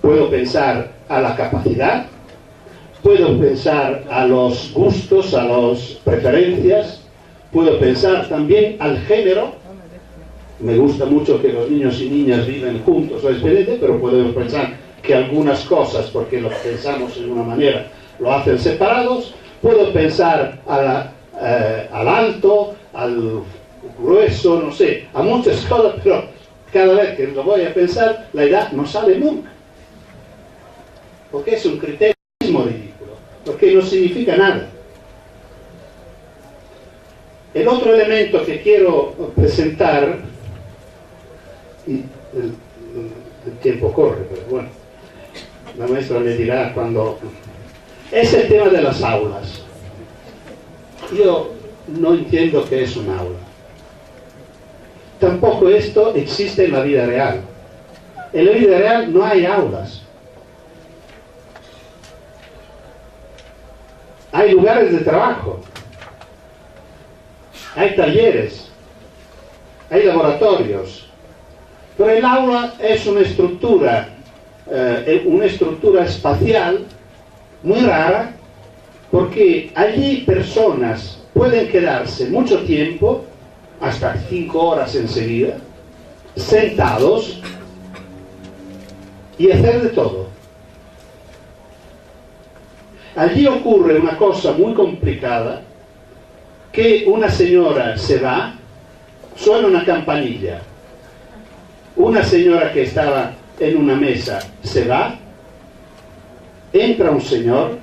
Puedo pensar a la capacidad, puedo pensar a los gustos, a las preferencias, puedo pensar también al género. Me gusta mucho que los niños y niñas viven juntos, o es diferente, pero podemos pensar que algunas cosas, porque lo pensamos en una manera, lo hacen separados. Puedo pensar al alto, al grueso, no sé, a muchas cosas, pero cada vez que lo voy a pensar, la edad no sale nunca. Porque es un criterio ridículo, porque no significa nada. El otro elemento que quiero presentar, y el tiempo corre, pero bueno, la maestra me dirá cuando... Es el tema de las aulas. Yo no entiendo qué es un aula. Tampoco esto existe en la vida real. En la vida real no hay aulas. Hay lugares de trabajo. Hay talleres. Hay laboratorios. Pero el aula es una estructura espacial muy rara, porque allí personas pueden quedarse mucho tiempo, hasta 5 horas enseguida, sentados y hacer de todo. Allí ocurre una cosa muy complicada, que una señora se va, suena una campanilla, una señora que estaba en una mesa se va, entra un señor,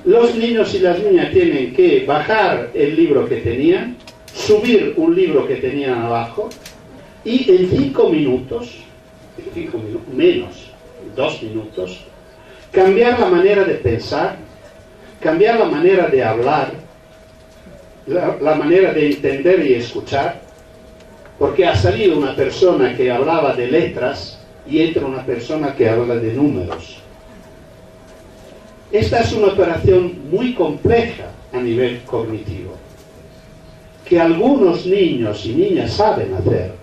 los niños y las niñas tienen que bajar el libro que tenían, subir un libro que tenían abajo, y en 5 minutos, menos 2 minutos, cambiar la manera de pensar, cambiar la manera de hablar, la manera de entender y escuchar, porque ha salido una persona que hablaba de letras y entra una persona que habla de números. Esta es una operación muy compleja a nivel cognitivo, que algunos niños y niñas saben hacer,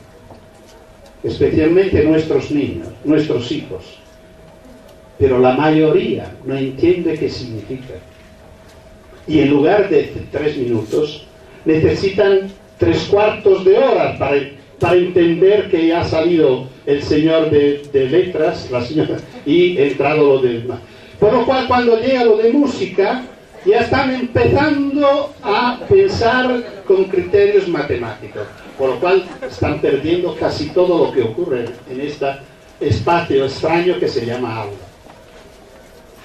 especialmente nuestros niños, nuestros hijos, pero la mayoría no entiende qué significa. Y en lugar de 3 minutos, necesitan 3/4 de hora para entender que ya ha salido el señor de letras, la señora, y entrado lo demás. Por lo cual, cuando llega lo de música, ya están empezando a pensar con criterios matemáticos, por lo cual están perdiendo casi todo lo que ocurre en este espacio extraño que se llama aula.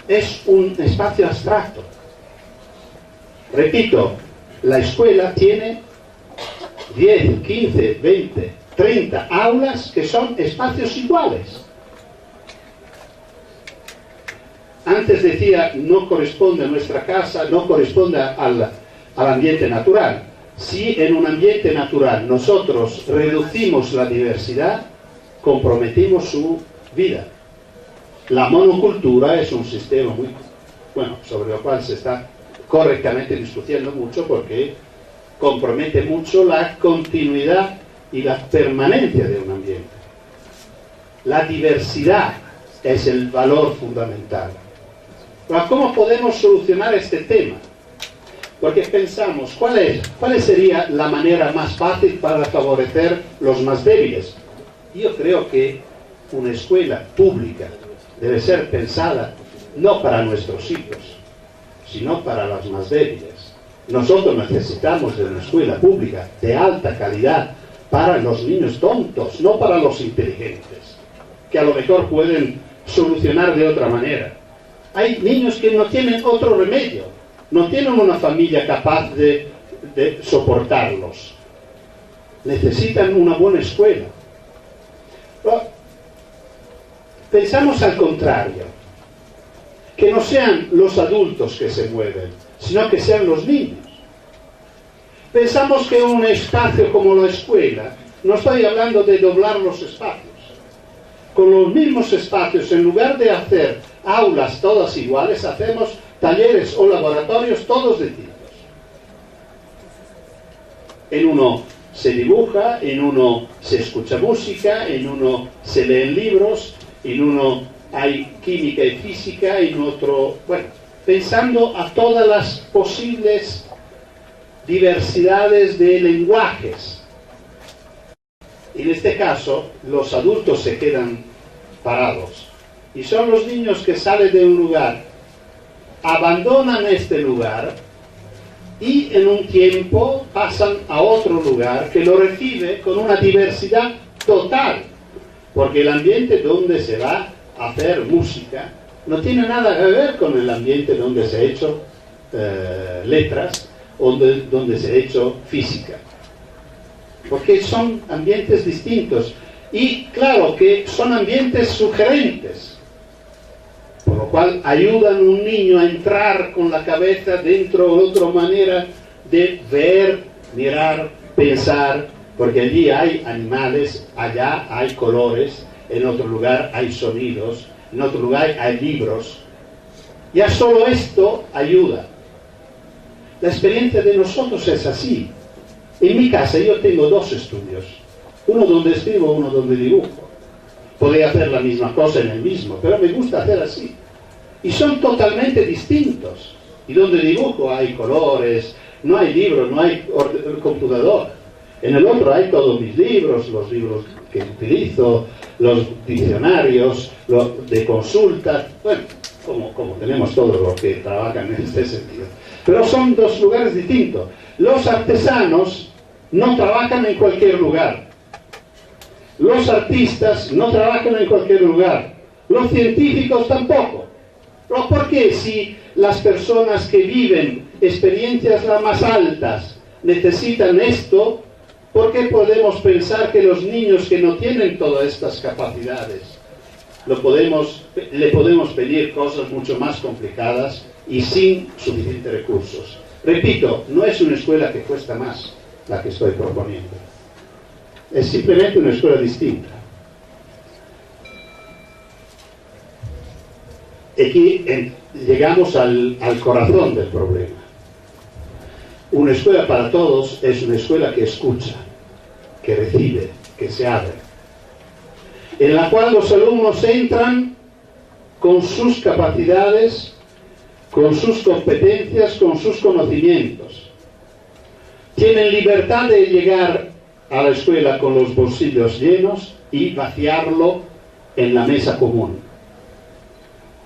Es un espacio abstracto. Repito, la escuela tiene 10, 15, 20, 30 aulas que son espacios iguales. Antes decía, no corresponde a nuestra casa, no corresponde al ambiente natural. Si en un ambiente natural nosotros reducimos la diversidad, comprometimos su vida. La monocultura es un sistema muy, sobre lo cual se está correctamente discutiendo mucho porque compromete mucho la continuidad y la permanencia de un ambiente. La diversidad es el valor fundamental. ¿Cómo podemos solucionar este tema? Porque pensamos, ¿cuál sería la manera más fácil para favorecer los más débiles? Yo creo que una escuela pública debe ser pensada no para nuestros hijos, sino para los más débiles. Nosotros necesitamos de una escuela pública de alta calidad para los niños tontos, no para los inteligentes, que a lo mejor pueden solucionar de otra manera. Hay niños que no tienen otro remedio, no tienen una familia capaz de soportarlos. Necesitan una buena escuela. Pensamos al contrario, que no sean los adultos que se mueven, sino que sean los niños. Pensamos que un espacio como la escuela, no estoy hablando de doblar los espacios, con los mismos espacios, en lugar de hacer aulas todas iguales, hacemos talleres o laboratorios todos distintos. En uno se dibuja, en uno se escucha música, en uno se leen libros, en uno hay química y física, en otro, pensando a todas las posibles diversidades de lenguajes. En este caso, los adultos se quedan parados. Y son los niños que salen de un lugar, abandonan este lugar y en un tiempo pasan a otro lugar que lo recibe con una diversidad total. Porque el ambiente donde se va a hacer música no tiene nada que ver con el ambiente donde se ha hecho letras o donde se ha hecho física. Porque son ambientes distintos. Y claro que son ambientes sugerentes. Por lo cual ayudan a un niño a entrar con la cabeza dentro de otra manera de ver, mirar, pensar, porque allí hay animales, allá hay colores, en otro lugar hay sonidos, en otro lugar hay libros. Ya solo esto ayuda. La experiencia de nosotros es así. En mi casa yo tengo 2 estudios, uno donde escribo, uno donde dibujo. Podría hacer la misma cosa en el mismo, pero me gusta hacer así. Y son totalmente distintos. Y donde dibujo hay colores, no hay libros, no hay computador. En el otro hay todos mis libros, los libros que utilizo, los diccionarios, los de consulta, como tenemos todos los que trabajan en este sentido. Pero son 2 lugares distintos. Los artesanos no trabajan en cualquier lugar. Los artistas no trabajan en cualquier lugar. Los científicos tampoco. ¿Por qué si las personas que viven experiencias las más altas necesitan esto? ¿Por qué podemos pensar que los niños que no tienen todas estas capacidades le podemos pedir cosas mucho más complicadas y sin suficientes recursos? Repito, no es una escuela que cuesta más la que estoy proponiendo. Es simplemente una escuela distinta. Aquí llegamos al corazón del problema. Una escuela para todos es una escuela que escucha, que recibe, que se abre, en la cual los alumnos entran con sus capacidades, con sus competencias, con sus conocimientos. Tienen libertad de llegar a la escuela con los bolsillos llenos y vaciarlo en la mesa común.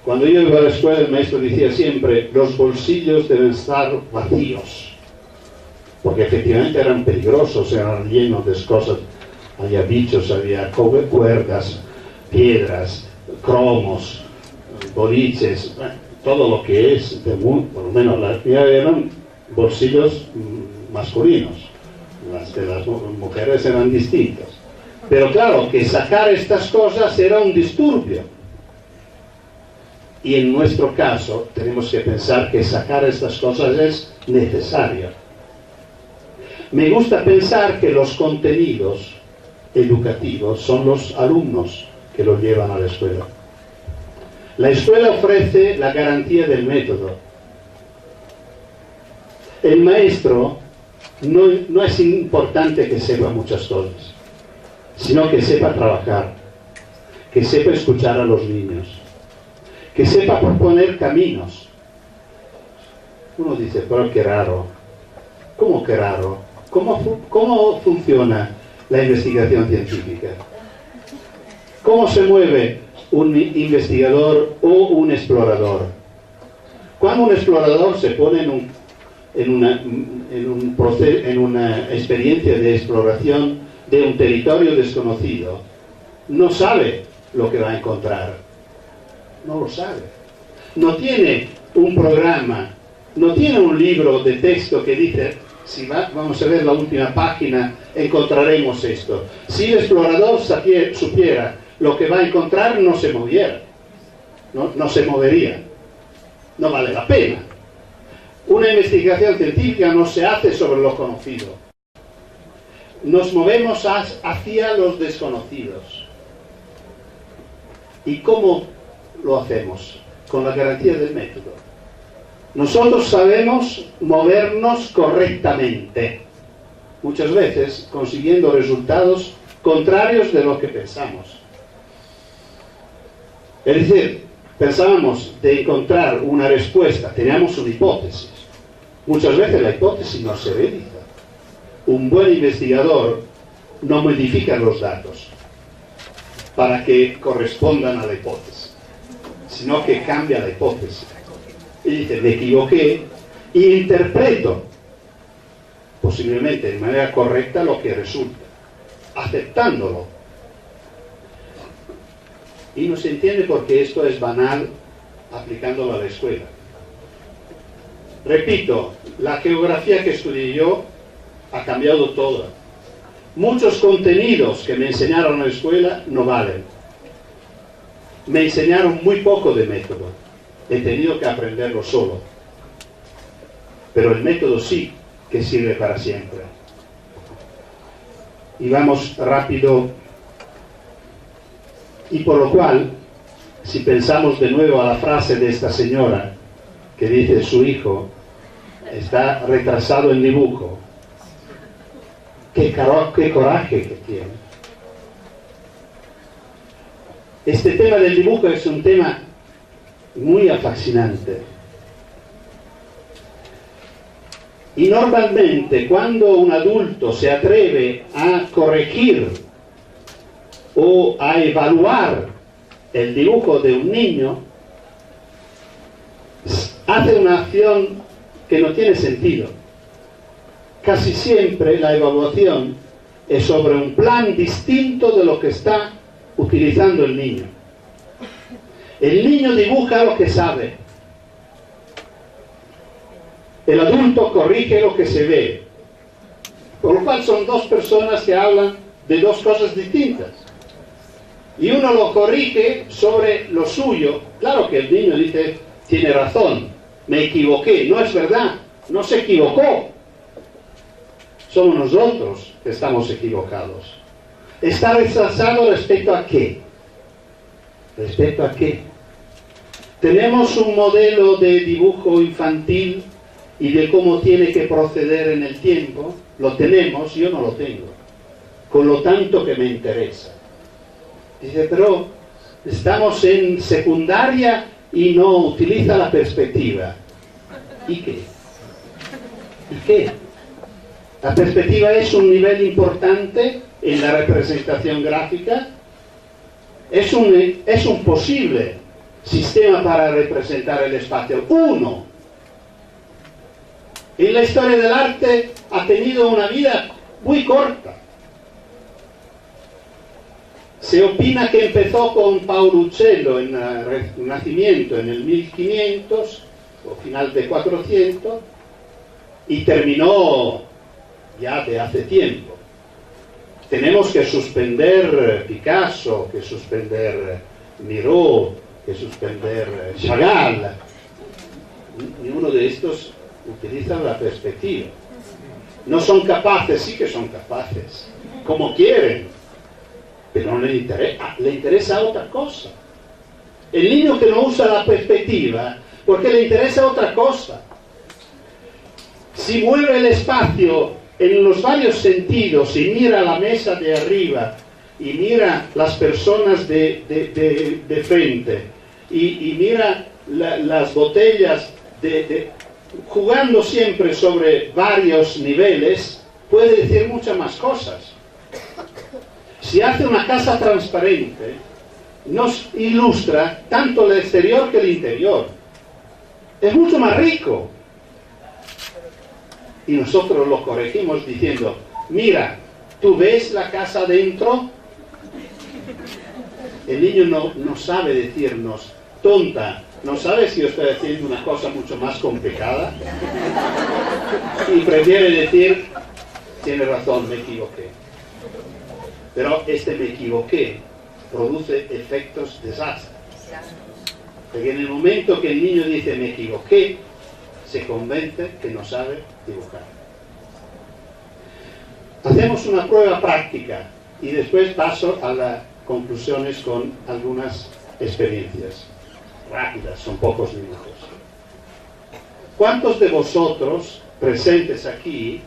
Cuando yo iba a la escuela, el maestro decía siempre, los bolsillos deben estar vacíos, porque efectivamente eran peligrosos, eran llenos de cosas, había bichos, había cuerdas, piedras, cromos, boliches, todo lo que es, por lo menos las mías eran bolsillos masculinos, las de las mujeres eran distintas. Pero claro, que sacar estas cosas era un disturbio. Y en nuestro caso, tenemos que pensar que sacar estas cosas es necesario. Me gusta pensar que los contenidos educativos son los alumnos que los llevan a la escuela. La escuela ofrece la garantía del método. El maestro no es importante que sepa muchas cosas, sino que sepa trabajar, que sepa escuchar a los niños, que sepa proponer caminos. Uno dice, pero qué raro. ¿Cómo que raro? ¿Cómo funciona la investigación científica? ¿Cómo se mueve un investigador o un explorador? Cuando un explorador se pone en una experiencia de exploración de un territorio desconocido, no sabe lo que va a encontrar. No lo sabe. No tiene un programa, no tiene un libro de texto que dice, si vamos a ver la última página, encontraremos esto. Si el explorador supiera lo que va a encontrar, no se moviera, no se movería. No vale la pena. Una investigación científica no se hace sobre lo conocido. Nos movemos hacia los desconocidos. ¿Y cómo lo hacemos? Con la garantía del método. Nosotros sabemos movernos correctamente, muchas veces consiguiendo resultados contrarios de lo que pensamos. Es decir, pensábamos de encontrar una respuesta, teníamos una hipótesis. Muchas veces la hipótesis no se realiza. Un buen investigador no modifica los datos para que correspondan a la hipótesis, sino que cambia la hipótesis. Y dice, me equivoqué, y interpreto, posiblemente de manera correcta, lo que resulta, aceptándolo. Y no se entiende por qué esto es banal aplicándolo a la escuela. Repito, la geografía que estudié yo ha cambiado toda. Muchos contenidos que me enseñaron en la escuela no valen. Me enseñaron muy poco de método. He tenido que aprenderlo solo. Pero el método sí que sirve para siempre. Y vamos rápido. Y por lo cual, si pensamos de nuevo a la frase de esta señora que dice su hijo está retrasado en dibujo, qué coraje que tiene. Este tema del dibujo es un tema muy fascinante. Y normalmente cuando un adulto se atreve a corregir o a evaluar el dibujo de un niño, hace una acción que no tiene sentido. Casi siempre la evaluación es sobre un plan distinto de lo que está utilizando el niño. El niño dibuja lo que sabe. El adulto corrige lo que se ve. Por lo cual son dos personas que hablan de dos cosas distintas. Y uno lo corrige sobre lo suyo. Claro que el niño dice, tiene razón, me equivoqué. No es verdad, no se equivocó. Somos nosotros que estamos equivocados. ¿Está retrasado respecto a qué? ¿Respecto a qué? Tenemos un modelo de dibujo infantil y de cómo tiene que proceder en el tiempo. Lo tenemos, yo no lo tengo. Con lo tanto que me interesa. Dice, pero estamos en secundaria y no utiliza la perspectiva. ¿Y qué? ¿Y qué? La perspectiva es un nivel importante en la representación gráfica. Es un posible sistema para representar el espacio, uno. En la historia del arte ha tenido una vida muy corta. Se opina que empezó con Pauluccello en el Renacimiento en el 1500 o final de 400 y terminó ya de hace tiempo. Tenemos que suspender Picasso, que suspender Miró, que suspender Chagall. Ni uno de estos utiliza la perspectiva. No son capaces, sí que son capaces, como quieren, pero no le interesa otra cosa. El niño que no usa la perspectiva, porque le interesa otra cosa. Si mueve el espacio en los varios sentidos y mira la mesa de arriba y mira las personas de frente y mira las botellas jugando siempre sobre varios niveles, puede decir muchas más cosas. Si hace una casa transparente, nos ilustra tanto el exterior que el interior. Es mucho más rico. Y nosotros lo corregimos diciendo, mira, ¿tú ves la casa adentro? El niño no sabe decirnos, tonta, ¿no sabes si yo estoy haciendo una cosa mucho más complicada? Y prefiere decir, tiene razón, me equivoqué. Pero me equivoqué produce efectos desastres. Porque en el momento que el niño dice me equivoqué, se convence que no sabe dibujar. Hacemos una prueba práctica y después paso a las conclusiones con algunas experiencias rápidas, son pocos minutos. ¿Cuántos de vosotros presentes aquí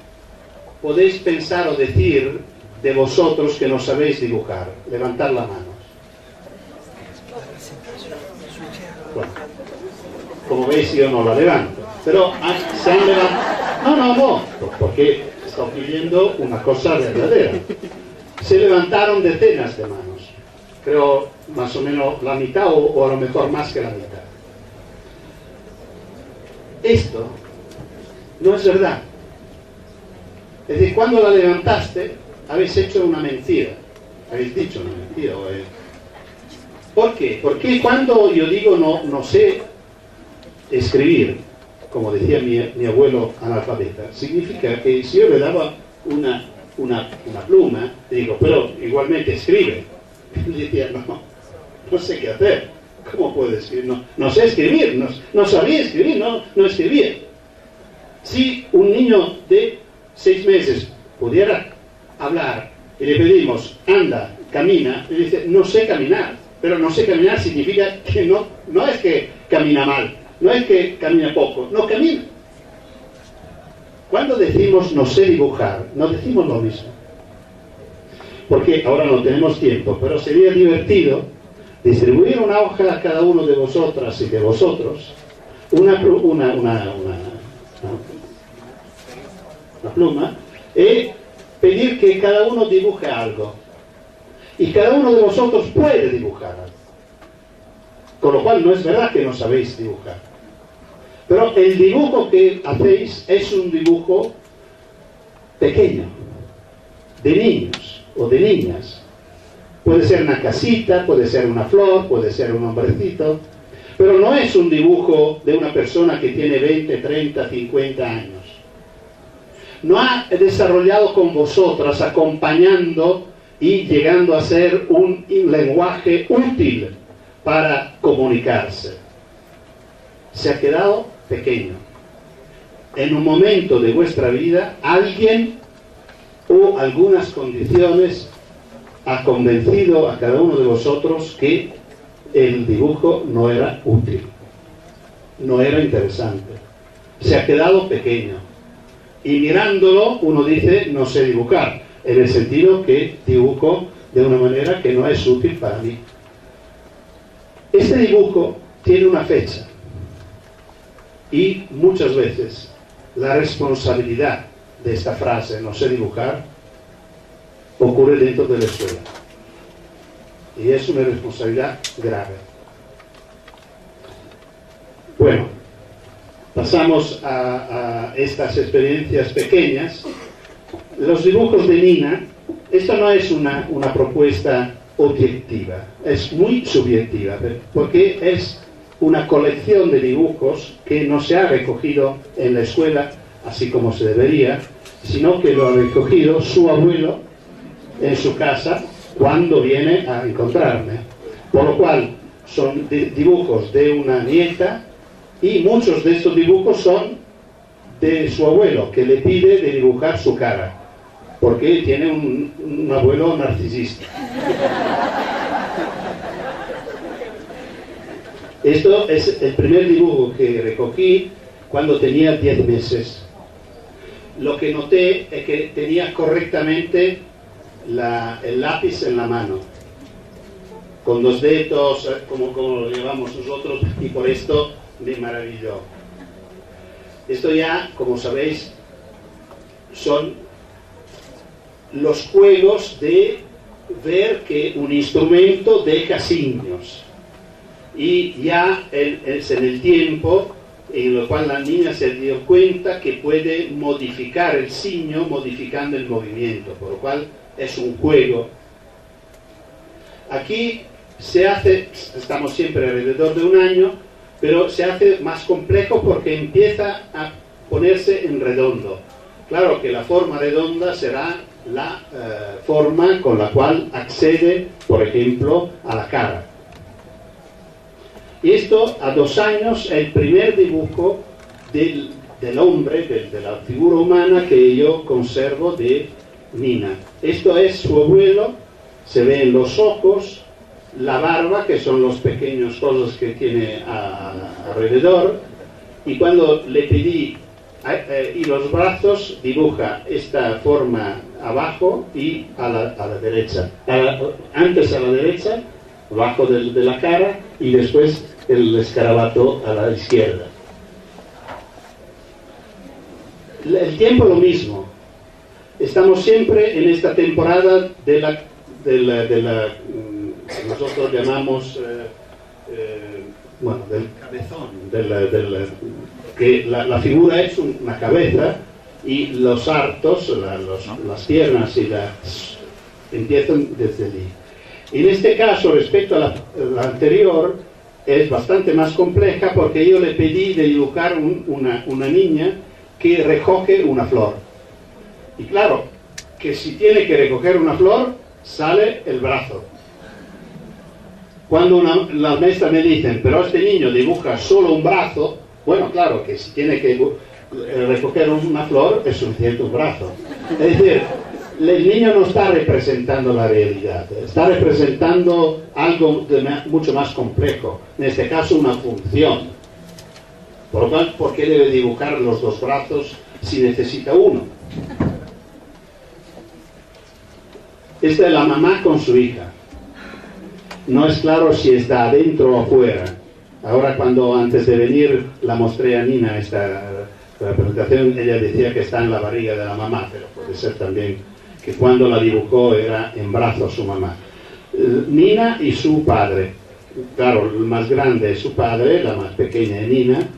podéis pensar o decir de vosotros que no sabéis dibujar? Levantad la mano. Bueno, como veis yo no la levanto, pero se han levantado. No, porque está pidiendo una cosa verdadera. Se levantaron decenas de manos, creo más o menos la mitad o a lo mejor más que la mitad. Esto no es verdad. Es decir, cuando la levantaste, habéis hecho una mentira. Habéis dicho una mentira. ¿Por qué? Porque cuando yo digo no sé escribir, como decía mi abuelo analfabeta, significa que si yo le daba una pluma, le digo, pero igualmente escribe. Y decía, no sé qué hacer. ¿Cómo puedo escribir? No sé escribir, no sabía escribir, no escribía. Si un niño de 6 meses pudiera hablar y le pedimos, anda, camina, y dice, no sé caminar. Pero no sé caminar significa que no es que camina mal, no es que camina poco, no camina. Cuando decimos no sé dibujar, no decimos lo mismo. Porque ahora no tenemos tiempo, pero sería divertido distribuir una hoja a cada uno de vosotras y de vosotros, una pluma, y pedir que cada uno dibuje algo. Y cada uno de vosotros puede dibujar algo. Con lo cual no es verdad que no sabéis dibujar. Pero el dibujo que hacéis es un dibujo pequeño, de niños o de niñas. Puede ser una casita, puede ser una flor, puede ser un hombrecito, pero no es un dibujo de una persona que tiene 20, 30, 50 años. No ha desarrollado con vosotras, acompañando y llegando a ser un lenguaje útil para comunicarse. Se ha quedado pequeño. En un momento de vuestra vida, alguien o algunas condiciones ha convencido a cada uno de vosotros que el dibujo no era útil, no era interesante. Se ha quedado pequeño. Y mirándolo, uno dice, no sé dibujar, en el sentido que dibujo de una manera que no es útil para mí. Este dibujo tiene una fecha. Y muchas veces la responsabilidad de esta frase, no sé dibujar, ocurre dentro de la escuela. Y es una responsabilidad grave. Bueno, pasamos a estas experiencias pequeñas. Los dibujos de Nina, esto no es una propuesta objetiva, es muy subjetiva, porque es una colección de dibujos que no se ha recogido en la escuela así como se debería, sino que lo ha recogido su abuelo en su casa cuando viene a encontrarme. Por lo cual son dibujos de una nieta, y muchos de estos dibujos son de su abuelo, que le pide de dibujar su cara, porque tiene un abuelo narcisista. Esto es el primer dibujo que recogí cuando tenía 10 meses. Lo que noté es que tenía correctamente el lápiz en la mano, con 2 dedos, como lo llevamos nosotros, y por esto me maravilló. Esto ya, como sabéis, son los juegos de ver que un instrumento deja signos. Y ya es en el tiempo en el cual la niña se dio cuenta que puede modificar el signo modificando el movimiento, por lo cual es un juego. Aquí se hace, estamos siempre alrededor de 1 año, pero se hace más complejo porque empieza a ponerse en redondo. Claro que la forma redonda será la forma con la cual accede, por ejemplo, a la cara. Y esto, a 2 años, es el primer dibujo del hombre, de la figura humana que yo conservo de Nina. Esto es su abuelo, se ven los ojos, la barba, que son los pequeños cosas que tiene alrededor, y cuando le pedí, y los brazos, dibuja esta forma abajo y a la derecha. Antes a la derecha, abajo de la cara, y después el escarabato a la izquierda. El tiempo lo mismo. Estamos siempre en esta temporada de la nosotros llamamos del cabezón, que la figura es una cabeza, y los artos, las piernas y empiezan desde allí. En este caso, respecto a la anterior, es bastante más compleja, porque yo le pedí de dibujar una niña que recoge una flor. Y claro, que si tiene que recoger una flor, sale el brazo. Cuando la maestra me dicen, pero este niño dibuja solo un brazo, bueno, claro, que si tiene que recoger una flor, es suficiente un brazo. Es decir, el niño no está representando la realidad, está representando algo mucho más complejo, en este caso una función. Por lo cual, ¿por qué debe dibujar los 2 brazos si necesita uno? Esta es la mamá con su hija. No es claro si está adentro o afuera. Ahora, antes de venir la mostré a Nina la presentación, ella decía que está en la barriga de la mamá, pero puede ser también que cuando la dibujó era en brazos su mamá. Nina y su padre. Claro, el más grande es su padre, la más pequeña es Nina,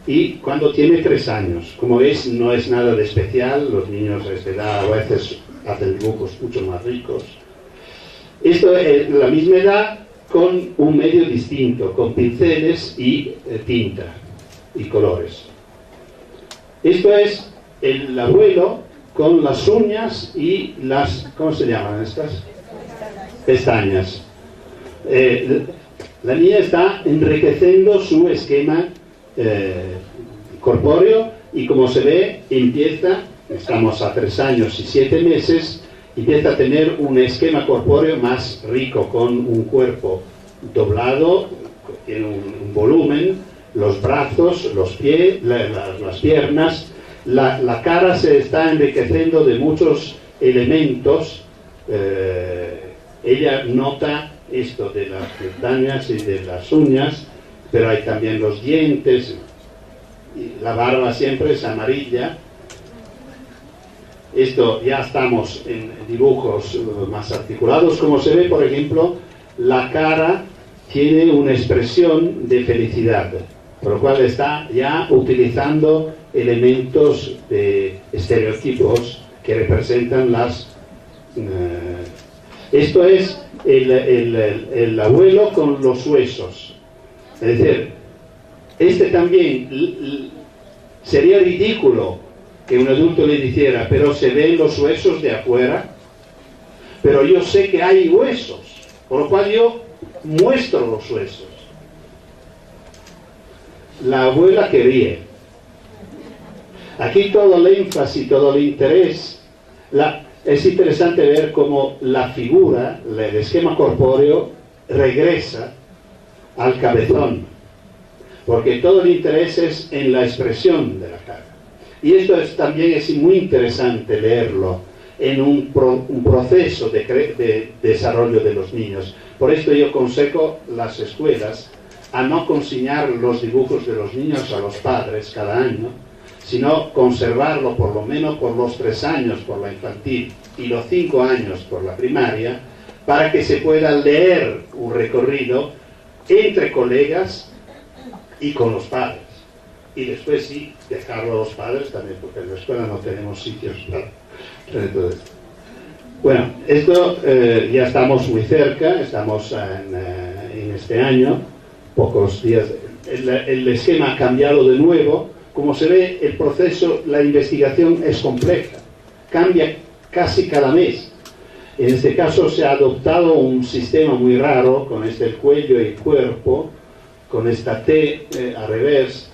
y cuando tiene 3 años. Como veis, no es nada de especial, los niños a esta edad a veces hacen dibujos mucho más ricos. Esto es la misma edad, con un medio distinto, con pinceles y tinta y colores. Esto es el abuelo con las uñas y las, ¿cómo se llaman estas? Pestañas. La niña está enriqueciendo su esquema corpóreo, y como se ve, estamos a 3 años y 7 meses, empieza a tener un esquema corpóreo más rico, con un cuerpo doblado, tiene un volumen, los brazos, los pies, las piernas, la cara se está enriqueciendo de muchos elementos. Ella nota esto de las pestañas y de las uñas, pero hay también los dientes, y la barba siempre es amarilla. Esto ya estamos en dibujos más articulados. Como se ve, por ejemplo, la cara tiene una expresión de felicidad. por lo cual está ya utilizando elementos de estereotipos que representan las... esto es el abuelo con los huesos. Es decir, este también sería ridículo que un adulto le dijera, pero se ven los huesos de afuera, pero yo sé que hay huesos, por lo cual yo muestro los huesos. La abuela que ríe. Aquí todo el énfasis, todo el interés, es interesante ver cómo la figura, el esquema corpóreo, regresa al cabezón, porque todo el interés es en la expresión de la cara. Y esto también es muy interesante leerlo en un proceso de desarrollo de los niños. Por esto yo aconsejo las escuelas a no consignar los dibujos de los niños a los padres cada año, sino conservarlo por lo menos por los 3 años por la infantil y los 5 años por la primaria, para que se pueda leer un recorrido entre colegas y con los padres. Y después sí, dejarlo a los padres también, porque en la escuela no tenemos sitios para todo esto. Bueno, esto ya estamos muy cerca, estamos en este año, pocos días. El esquema ha cambiado de nuevo. Como se ve, el proceso, la investigación es compleja, cambia casi cada mes. En este caso se ha adoptado un sistema muy raro, con el cuello y el cuerpo, con esta T al revés.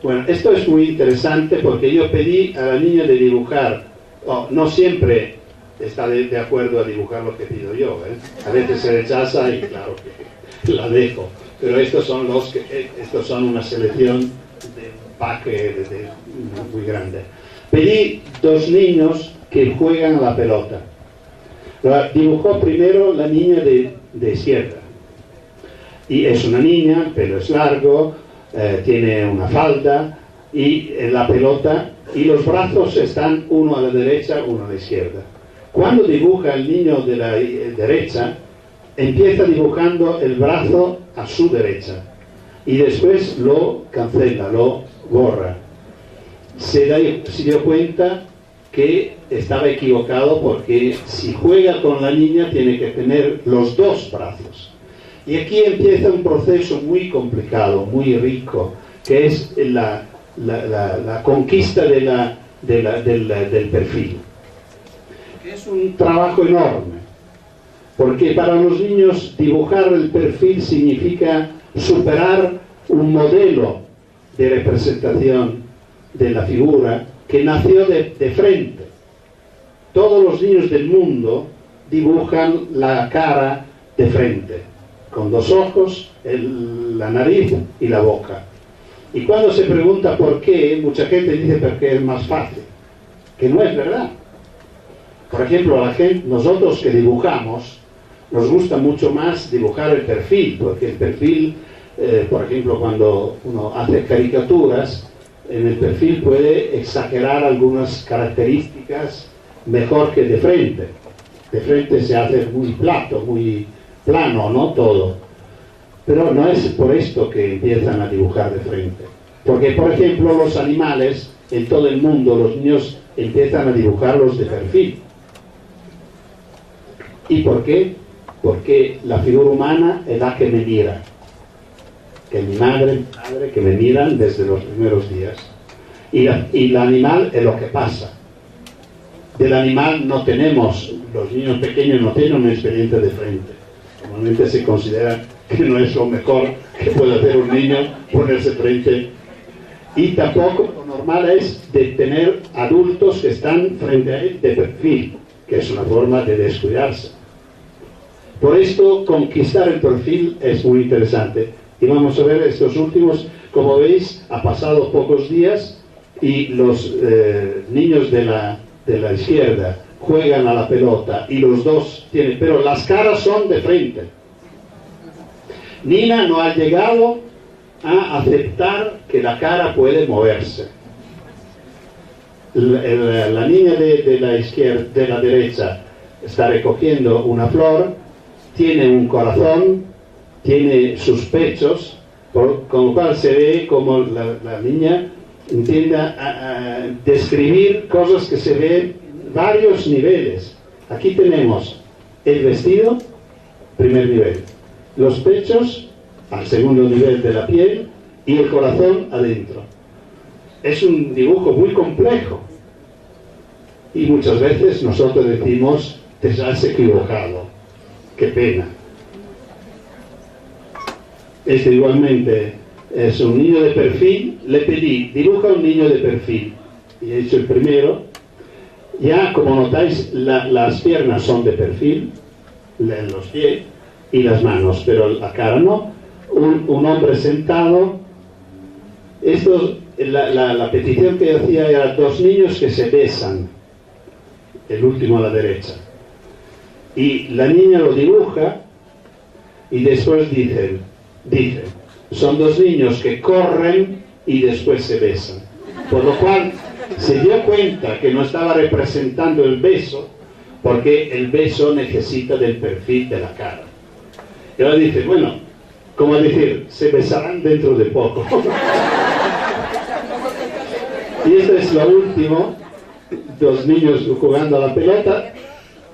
Bueno, esto es muy interesante porque yo pedí a la niña de dibujar, no siempre está de acuerdo a dibujar lo que pido yo, a veces se rechaza y claro que la dejo, pero estos son una selección de un paquete muy grande. Pedí 2 niños que juegan a la pelota. Dibujó primero la niña de izquierda, y es una niña, el pelo es largo, tiene una falda y la pelota, y los brazos están uno a la derecha, uno a la izquierda. Cuando dibuja el niño de la derecha, empieza dibujando el brazo a su derecha y después lo cancela, lo borra. Se dio cuenta que estaba equivocado, porque si juega con la niña tiene que tener los 2 brazos. Y aquí empieza un proceso muy complicado, muy rico, que es la conquista del perfil. Es un trabajo enorme, porque para los niños dibujar el perfil significa superar un modelo de representación de la figura que nació de frente. Todos los niños del mundo dibujan la cara de frente, con 2 ojos, la nariz y la boca. Y cuando se pregunta por qué, mucha gente dice porque es más fácil, que no es verdad. Por ejemplo, nosotros que dibujamos, nos gusta mucho más dibujar el perfil, porque el perfil, por ejemplo, cuando uno hace caricaturas, en el perfil puede exagerar algunas características mejor que de frente. De frente se hace muy plano, ¿no? Todo. Pero no es por esto que empiezan a dibujar de frente. Porque, por ejemplo, los animales, en todo el mundo, los niños empiezan a dibujarlos de perfil. ¿Y por qué? Porque la figura humana es la que me mira. Que mi madre, mi padre, que me miran desde los primeros días. Y el animal es lo que pasa. Del animal no tenemos, los niños pequeños no tienen una experiencia de frente. Normalmente se considera que no es lo mejor que puede hacer un niño ponerse frente. Y tampoco lo normal es de tener adultos que están frente a él de perfil, que es una forma de descuidarse. Por esto, conquistar el perfil es muy interesante. Y vamos a ver estos últimos, como veis, ha pasado pocos días y los niños de la izquierda juegan a la pelota y los 2 tienen, pero las caras son de frente. Nina no ha llegado a aceptar que la cara puede moverse. La niña de la izquierda, de la derecha, está recogiendo una flor tiene un corazón, tiene sus pechos, con lo cual se ve como la niña intenta describir cosas que se ven varios niveles. Aquí tenemos el vestido, primer nivel, los pechos, al segundo nivel de la piel, y el corazón adentro. Es un dibujo muy complejo. Y muchas veces nosotros decimos, te has equivocado. Qué pena. Este igualmente es un niño de perfil. Le pedí, dibuja un niño de perfil. Y he hecho el primero. Ya, como notáis, las piernas son de perfil, los pies y las manos, pero la cara no. Un hombre sentado. La petición que hacía era 2 niños que se besan, el último a la derecha, y la niña lo dibuja y después dice, son 2 niños que corren y después se besan, por lo cual se dio cuenta que no estaba representando el beso, porque el beso necesita del perfil de la cara. Y ahora dice, bueno, como decir, se besarán dentro de poco. Y esto es lo último, 2 niños jugando a la pelota.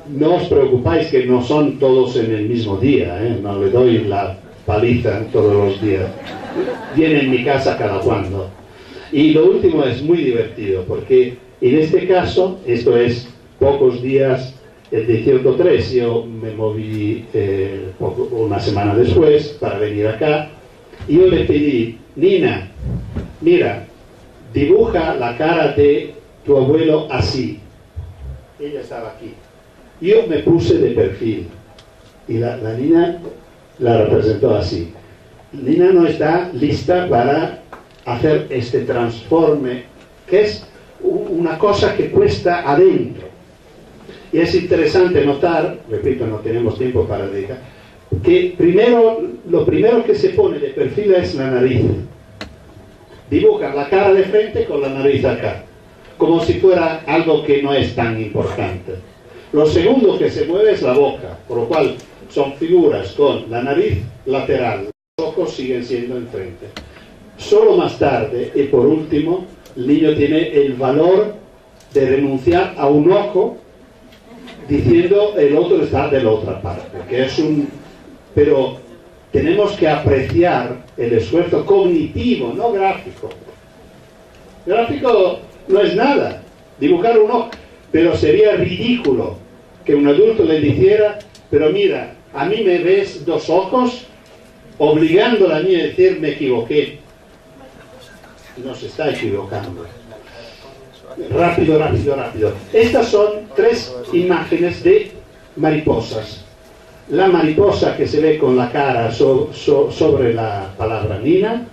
No os preocupáis que no son todos en el mismo día, no le doy la paliza todos los días. Viene en mi casa cada cuando. Y lo último es muy divertido, porque en este caso, esto es pocos días, el 18-3, yo me moví una semana después para venir acá, y yo le pedí, Nina, mira, dibuja la cara de tu abuelo así. Ella estaba aquí. Yo me puse de perfil y la niña la representó así. Nina no está lista para hacer este transforme, que es una cosa que cuesta adentro. Y es interesante notar, repito, no tenemos tiempo para dedicar, que lo primero que se pone de perfil es la nariz. Dibuja la cara de frente con la nariz acá, como si fuera algo que no es tan importante. Lo segundo que se mueve es la boca, por lo cual son figuras con la nariz lateral, los ojos siguen siendo enfrente. Solo más tarde, y por último, el niño tiene el valor de renunciar a un ojo, diciendo el otro está de la otra parte, que es pero tenemos que apreciar el esfuerzo cognitivo, no gráfico. Gráfico no es nada, dibujar un ojo, pero sería ridículo que un adulto le dijera, pero mira, a mí me ves 2 ojos, obligando a la niña a decir, me equivoqué. No se está equivocando. Rápido. Estas son 3 imágenes de mariposas. La mariposa que se ve con la cara sobre la palabra Nina,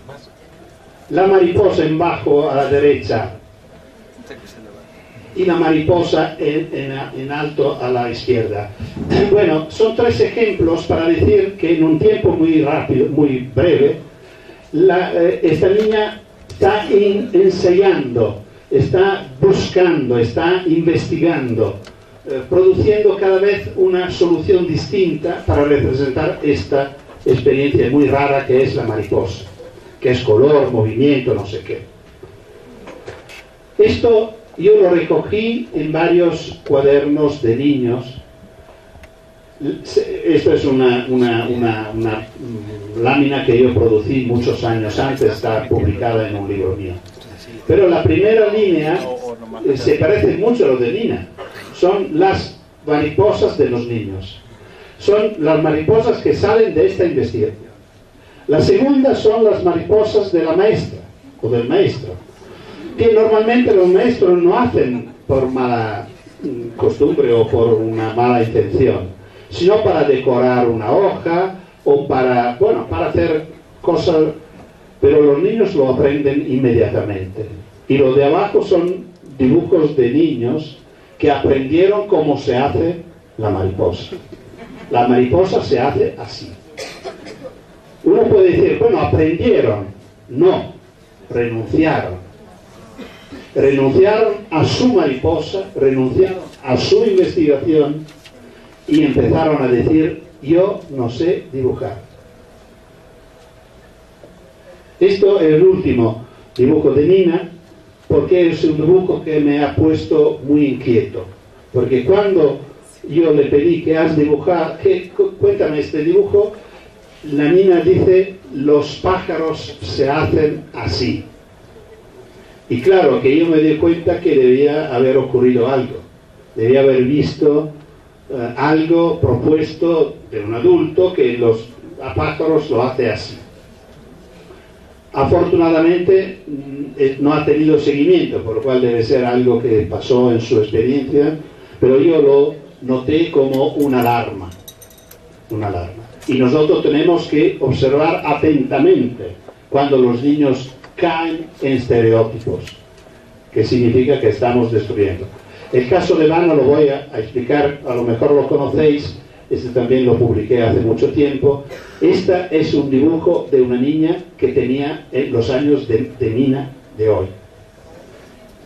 la mariposa en bajo a la derecha y la mariposa en alto a la izquierda. Bueno, son 3 ejemplos para decir que en un tiempo muy rápido, muy breve, esta niña está ensayando, está buscando, está investigando, produciendo cada vez una solución distinta para representar esta experiencia muy rara que es la mariposa, que es color, movimiento, no sé qué. Esto yo lo recogí en varios cuadernos de niños. Esto es una lámina que yo producí muchos años antes, está publicada en un libro mío. Pero la primera línea se parece mucho a lo de Nina. Son las mariposas de los niños. Son las mariposas que salen de esta investigación. La segunda son las mariposas de la maestra o del maestro, que normalmente los maestros no hacen por mala costumbre o por una mala intención, sino para decorar una hoja o para hacer cosas, pero los niños lo aprenden inmediatamente. Y lo de abajo son dibujos de niños que aprendieron cómo se hace la mariposa. La mariposa se hace así. Uno puede decir, bueno, aprendieron. No, renunciaron. Renunciaron a su mariposa, renunciaron a su investigación y empezaron a decir, yo no sé dibujar. Esto es el último dibujo de Nina, porque es un dibujo que me ha puesto muy inquieto. Porque cuando yo le pedí que has dibujado, cuéntame este dibujo, la Nina dice, los pájaros se hacen así. Y claro, que yo me di cuenta que debía haber ocurrido algo. Debía haber visto algo propuesto de un adulto que los pájaros lo hace así. Afortunadamente no ha tenido seguimiento, por lo cual debe ser algo que pasó en su experiencia, pero yo lo noté como una alarma. Una alarma. Y nosotros tenemos que observar atentamente cuando los niños caen en estereotipos, que significa que estamos destruyendo. El caso de Vanna lo voy a explicar, a lo mejor lo conocéis, este también lo publiqué hace mucho tiempo. Esta es un dibujo de una niña que tenía los años de Nina de hoy.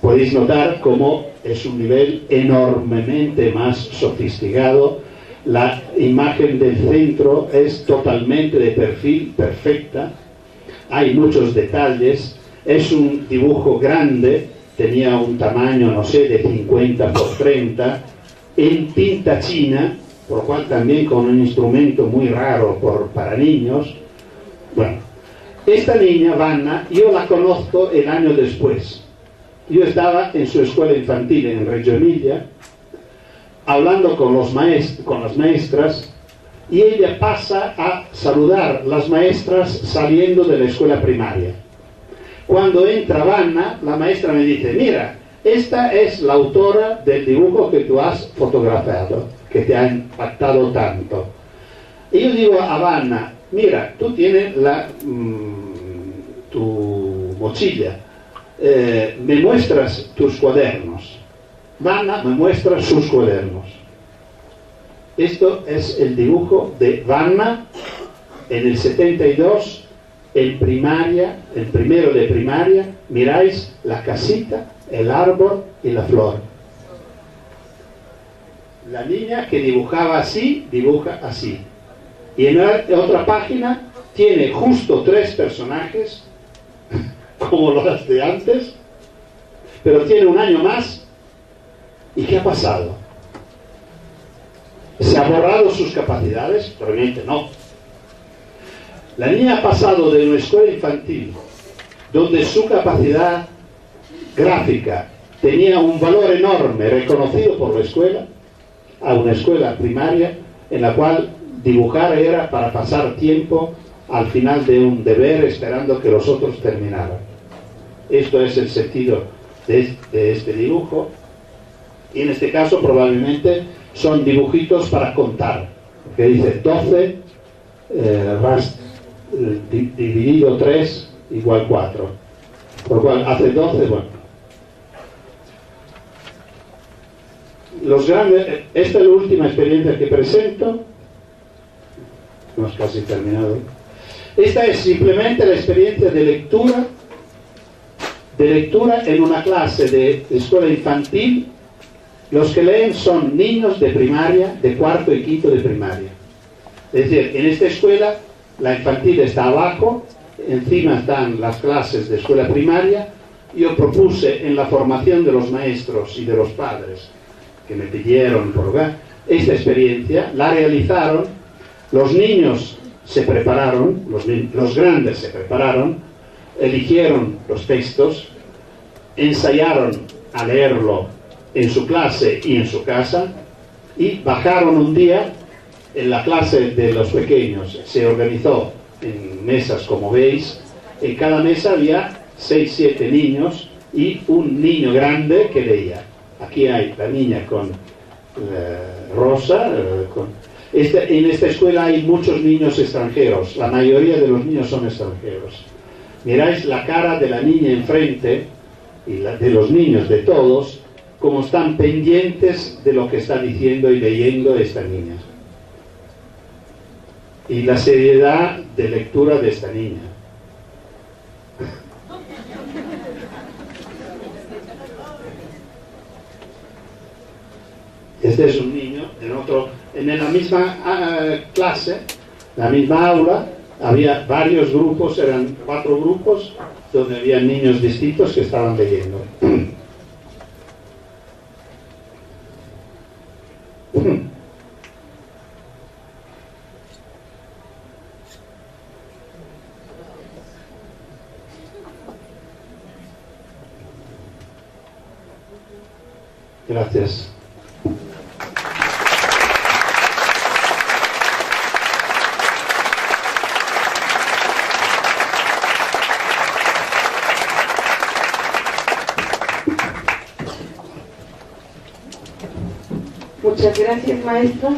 Podéis notar cómo es un nivel enormemente más sofisticado. La imagen del centro es totalmente de perfil, perfecta. Hay muchos detalles. Es un dibujo grande, tenía un tamaño, no sé, de 50 por 30, en tinta china, por lo cual también con un instrumento muy raro para niños. Bueno, esta niña, Vanna, yo la conozco el año después. Yo estaba en su escuela infantil en Reggio Emilia, hablando con las maestras, y ella pasa a saludar las maestras saliendo de la escuela primaria. Cuando entra Vanna, la maestra me dice, mira, esta es la autora del dibujo que tú has fotografiado, que te ha impactado tanto. Y yo digo a Vanna, mira, tú tienes tu mochila, me muestras tus cuadernos. Vanna me muestra sus cuadernos. Esto es el dibujo de Vanna en el 72, en primaria, el primero de primaria. Miráis la casita, el árbol y la flor. La niña que dibujaba así, dibuja así. Y en otra página tiene justo 3 personajes, como los de antes, pero tiene un año más. ¿Y qué ha pasado? ¿Se ha borrado sus capacidades? Probablemente no. La niña ha pasado de una escuela infantil, donde su capacidad gráfica tenía un valor enorme, reconocido por la escuela, a una escuela primaria, en la cual dibujar era para pasar tiempo al final de un deber, esperando que los otros terminaran. Esto es el sentido de este dibujo. Y en este caso probablemente son dibujitos para contar, que dice 12 dividido 3 igual 4, por lo cual hace 12. Bueno, los grandes, esta es la última experiencia que presento. Hemos casi terminado. Esta es simplemente la experiencia de lectura en una clase de escuela infantil. Los que leen son niños de primaria, de cuarto y quinto de primaria. Es decir, en esta escuela la infantil está abajo, encima están las clases de escuela primaria. Yo propuse en la formación de los maestros y de los padres que me pidieron esta experiencia, la realizaron. Los niños se prepararon, los grandes se prepararon, eligieron los textos, ensayaron a leerlo en su clase y en su casa, y bajaron un día en la clase de los pequeños. Se organizó en mesas, como veis. En cada mesa había 6-7 niños y un niño grande que leía. Aquí hay la niña con Rosa. En esta escuela hay muchos niños extranjeros. La mayoría de los niños son extranjeros. Miráis la cara de la niña enfrente y de los niños, de todos, como están pendientes de lo que está diciendo y leyendo esta niña. Y la seriedad de lectura de esta niña. Este es un niño, en la misma clase, la misma aula, había varios grupos, eran 4 grupos, donde había niños distintos que estaban leyendo. Gracias. Muchas gracias, maestro,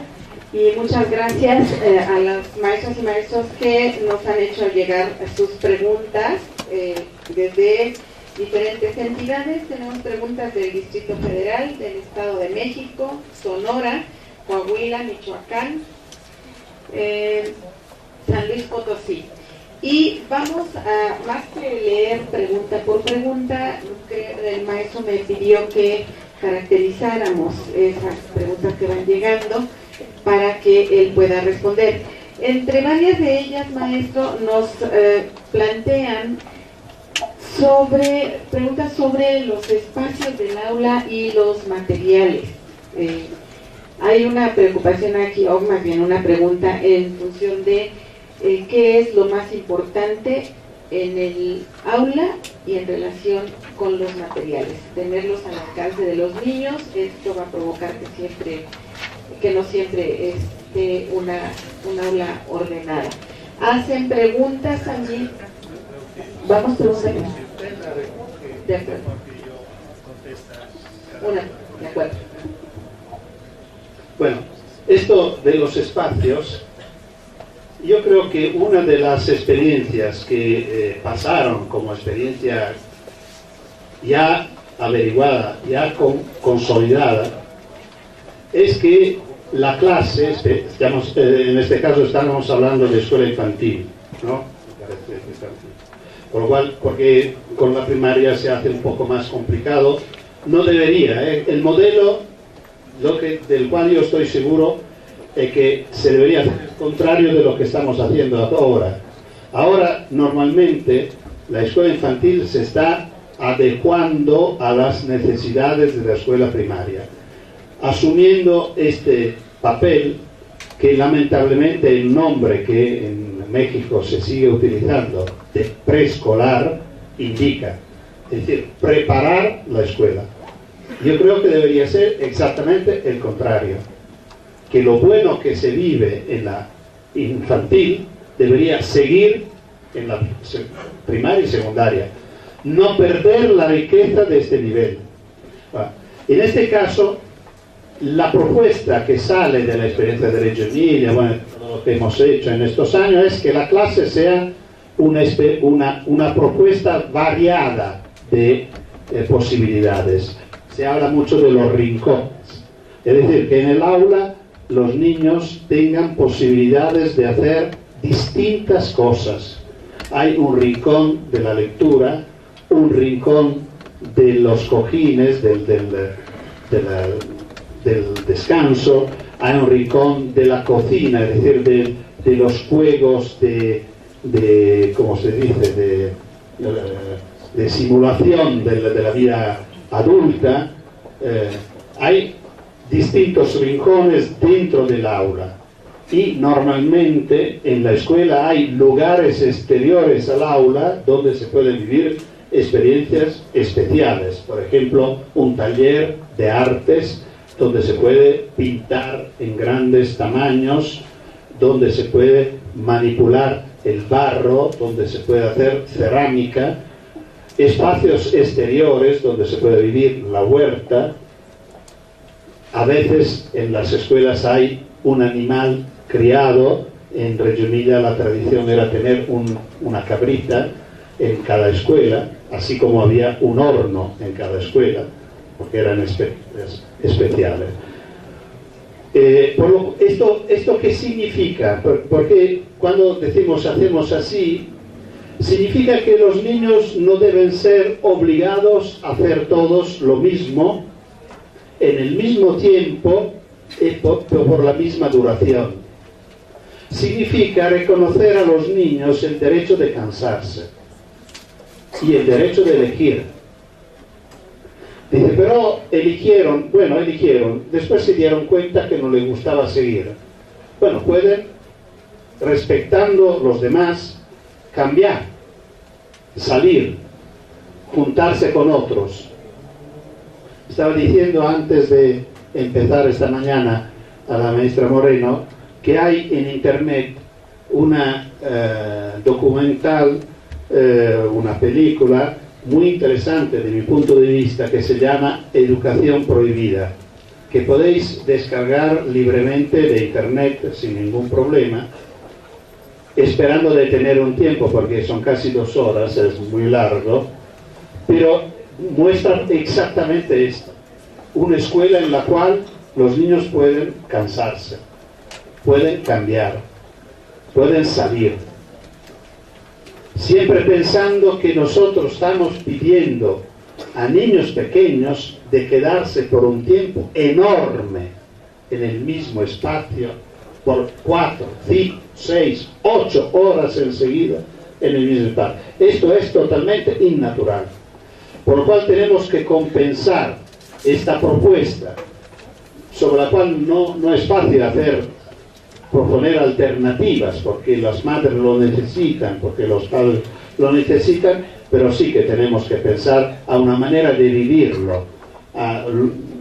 y muchas gracias a las maestras y maestros que nos han hecho llegar sus preguntas desde diferentes entidades. Tenemos preguntas del Distrito Federal, del Estado de México, Sonora, Coahuila, Michoacán, San Luis Potosí. Y vamos a, más que leer pregunta por pregunta, el maestro me pidió que caracterizáramos esas preguntas que van llegando para que él pueda responder. Entre varias de ellas, maestro, nos plantean preguntas sobre los espacios del aula y los materiales. Hay una preocupación aquí, o más bien una pregunta en función de qué es lo más importante en el aula y en relación con los materiales. Tenerlos al alcance de los niños, esto va a provocar que no siempre esté una aula ordenada. Hacen preguntas allí. Vamos preguntar. De acuerdo. De acuerdo. Bueno, esto de los espacios, yo creo que una de las experiencias que pasaron como experiencia ya averiguada, ya consolidada, es que la clase, en este caso estamos hablando de escuela infantil, ¿no? Por lo cual, porque con la primaria se hace un poco más complicado, no debería, el modelo del cual yo estoy seguro que se debería hacer el contrario de lo que estamos haciendo ahora. Ahora, normalmente, la escuela infantil se está adecuando a las necesidades de la escuela primaria, asumiendo este papel que lamentablemente el nombre que en México se sigue utilizando de preescolar indica, es decir, preparar la escuela. Yo creo que debería ser exactamente el contrario, que lo bueno que se vive en la infantil debería seguir en la primaria y secundaria, no perder la riqueza de este nivel. En este caso, la propuesta que sale de la experiencia de Reggio Emilia, bueno, lo que hemos hecho en estos años, es que la clase sea una propuesta variada de posibilidades. Se habla mucho de los rincones, es decir, que en el aula los niños tengan posibilidades de hacer distintas cosas. Hay un rincón de la lectura, un rincón de los cojines, del descanso, hay un rincón de la cocina, es decir, de los juegos ¿cómo se dice?, de simulación de la vida adulta. Hay distintos rincones dentro del aula y normalmente en la escuela hay lugares exteriores al aula donde se pueden vivir experiencias especiales, por ejemplo un taller de artes donde se puede pintar en grandes tamaños, donde se puede manipular el barro, donde se puede hacer cerámica, espacios exteriores donde se puede vivir la huerta. A veces en las escuelas hay un animal criado. En Reggio Emilia la tradición era tener una cabrita en cada escuela, así como había un horno en cada escuela, porque eran especiales. ¿Esto qué significa? Porque cuando decimos hacemos así, significa que los niños no deben ser obligados a hacer todos lo mismo en el mismo tiempo y por la misma duración. Significa reconocer a los niños el derecho de cansarse y el derecho de elegir. Dice, pero eligieron, después se dieron cuenta que no les gustaba seguir. Bueno, pueden, respetando los demás, cambiar, salir, juntarse con otros. Estaba diciendo antes de empezar esta mañana a la maestra Moreno que hay en internet una documental, una película muy interesante de mi punto de vista que se llama Educación Prohibida, que podéis descargar libremente de internet sin ningún problema, esperando de tener un tiempo porque son casi 2 horas, es muy largo, pero muestra exactamente esto: una escuela en la cual los niños pueden cansarse, pueden cambiar, pueden salir, siempre pensando que nosotros estamos pidiendo a niños pequeños de quedarse por un tiempo enorme en el mismo espacio, por 4, 5, 6, 8 horas enseguida en el mismo espacio. Esto es totalmente innatural, por lo cual tenemos que compensar esta propuesta, sobre la cual no es fácil proponer alternativas, porque las madres lo necesitan, porque los padres lo necesitan, pero sí que tenemos que pensar a una manera de vivirlo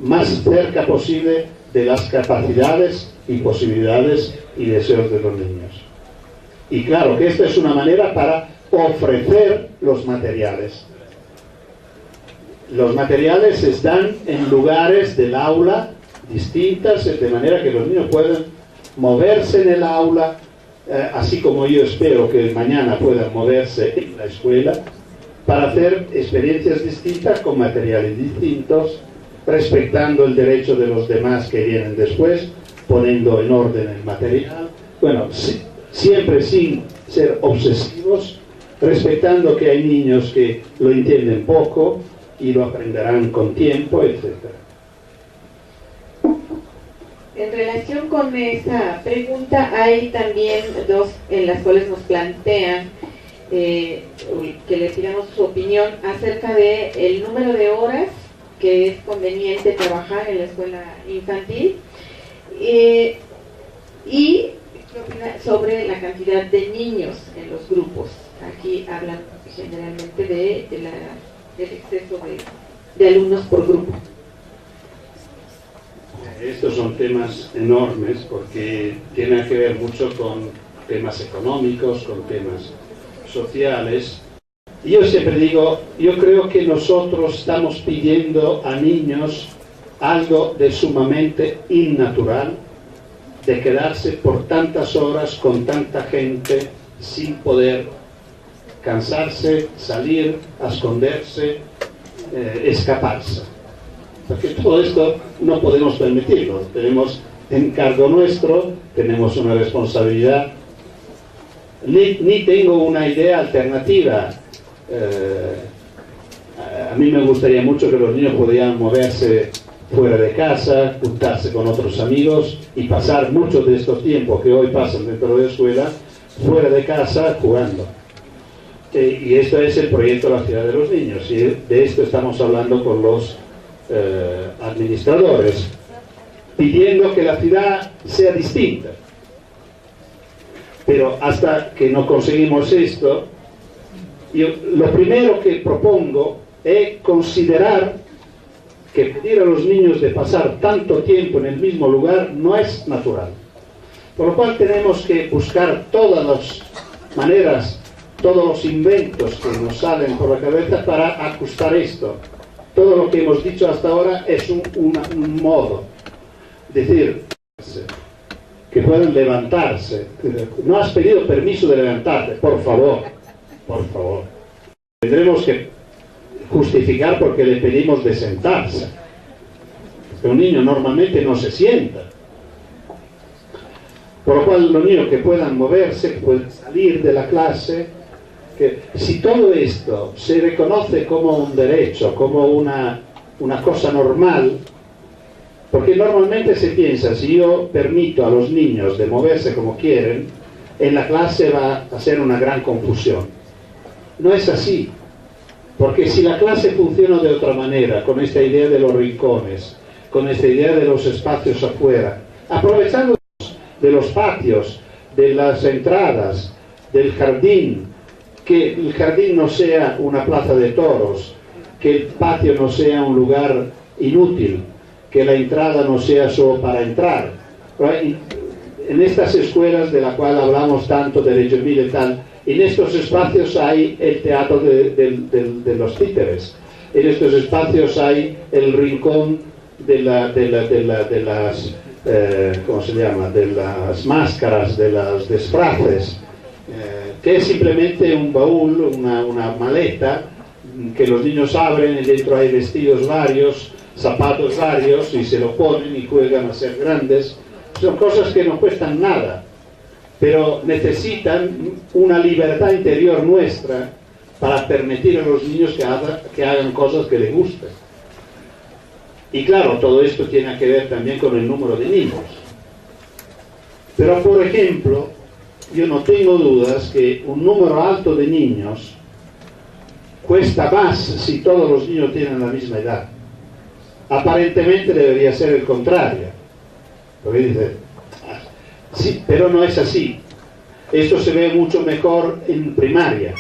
más cerca posible de las capacidades y posibilidades y deseos de los niños. Y claro que esta es una manera para ofrecer los materiales. Los materiales están en lugares del aula distintas, de manera que los niños pueden moverse en el aula, así como yo espero que mañana puedan moverse en la escuela, para hacer experiencias distintas con materiales distintos, respetando el derecho de los demás que vienen después, poniendo en orden el material, siempre sin ser obsesivos, respetando que hay niños que lo entienden poco y lo aprenderán con tiempo, etc. En relación con esta pregunta, hay también 2 en las cuales nos plantean que le pidamos su opinión acerca de el número de horas que es conveniente trabajar en la escuela infantil y qué opina sobre la cantidad de niños en los grupos. Aquí hablan generalmente del exceso de alumnos por grupo. Estos son temas enormes porque tienen que ver mucho con temas económicos, con temas sociales. Y yo siempre digo, yo creo que nosotros estamos pidiendo a niños algo de sumamente innatural, de quedarse por tantas horas con tanta gente sin poder cansarse, salir, esconderse, escaparse. Porque todo esto no podemos permitirlo. Tenemos encargo nuestro, tenemos una responsabilidad. Ni tengo una idea alternativa. A mí me gustaría mucho que los niños pudieran moverse fuera de casa, juntarse con otros amigos y pasar muchos de estos tiempos que hoy pasan dentro de la escuela fuera de casa jugando. Y esto es el proyecto de la ciudad de los niños, y de esto estamos hablando con los administradores, pidiendo que la ciudad sea distinta. Pero hasta que no conseguimos esto, lo primero que propongo es considerar que pedir a los niños de pasar tanto tiempo en el mismo lugar no es natural. Por lo cual tenemos que buscar todas las maneras, todos los inventos que nos salen por la cabeza para ajustar esto. Todo lo que hemos dicho hasta ahora es un modo. Decir, que pueden levantarse. No has pedido permiso de levantarte, por favor. Por favor. Tendremos que justificar porque le pedimos de sentarse. Un niño normalmente no se sienta. Por lo cual los niños que puedan moverse, que puedan salir de la clase, que si todo esto se reconoce como un derecho, como una cosa normal, Porque normalmente se piensa, si yo permito a los niños de moverse como quieren, en la clase va a ser una gran confusión. No es así, porque si la clase funciona de otra manera, con esta idea de los rincones, con esta idea de los espacios afuera, aprovechando de los patios, de las entradas, del jardín, que el jardín no sea una plaza de toros, que el patio no sea un lugar inútil, que la entrada no sea solo para entrar. En estas escuelas de la cual hablamos tanto de Reggio Emilia y tal, en estos espacios hay el teatro de los títeres, en estos espacios hay el rincón de las ¿cómo se llama?, de las máscaras, de los disfraces, que es simplemente un baúl, una maleta que los niños abren y dentro hay vestidos varios, zapatos varios, y se lo ponen y juegan a ser grandes. Son cosas que no cuestan nada, pero necesitan una libertad interior nuestra para permitir a los niños que hagan cosas que les gusten. Y claro, todo esto tiene que ver también con el número de niños. Pero, por ejemplo, yo no tengo dudas que un número alto de niños cuesta más si todos los niños tienen la misma edad. Aparentemente debería ser el contrario. Porque dice, sí, pero no es así. Esto se ve mucho mejor en primaria.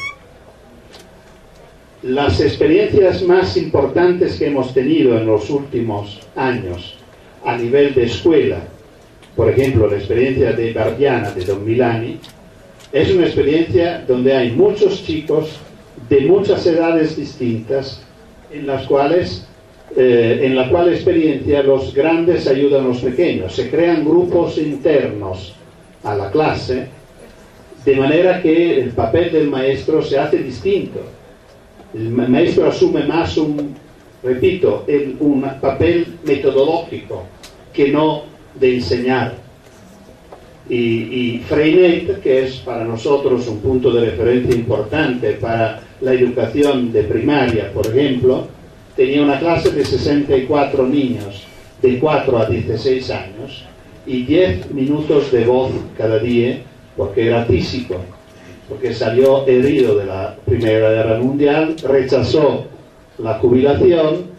Las experiencias más importantes que hemos tenido en los últimos años a nivel de escuela, por ejemplo, la experiencia de Barbiana, de Don Milani, es una experiencia donde hay muchos chicos de muchas edades distintas, en la cual experiencia los grandes ayudan a los pequeños. Se crean grupos internos a la clase, de manera que el papel del maestro se hace distinto. El maestro asume más un papel metodológico que no de enseñar. Y Freinet, que es para nosotros un punto de referencia importante para la educación de primaria, por ejemplo, tenía una clase de 64 niños de 4 a 16 años y 10 minutos de voz cada día, porque era físico, porque salió herido de la Primera Guerra Mundial, rechazó la jubilación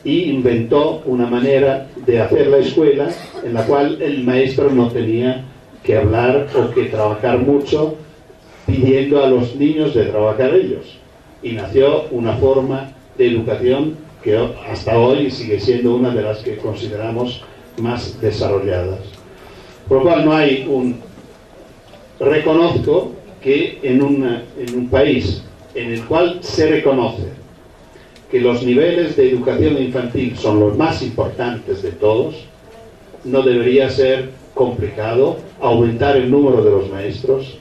y inventó una manera de hacer la escuela en la cual el maestro no tenía que hablar o que trabajar mucho, pidiendo a los niños de trabajar ellos. Y nació una forma de educación que hasta hoy sigue siendo una de las que consideramos más desarrolladas. Por lo cual no hay reconozco que en un país en el cual se reconoce que los niveles de educación infantil son los más importantes de todos, no debería ser complicado aumentar el número de los maestros,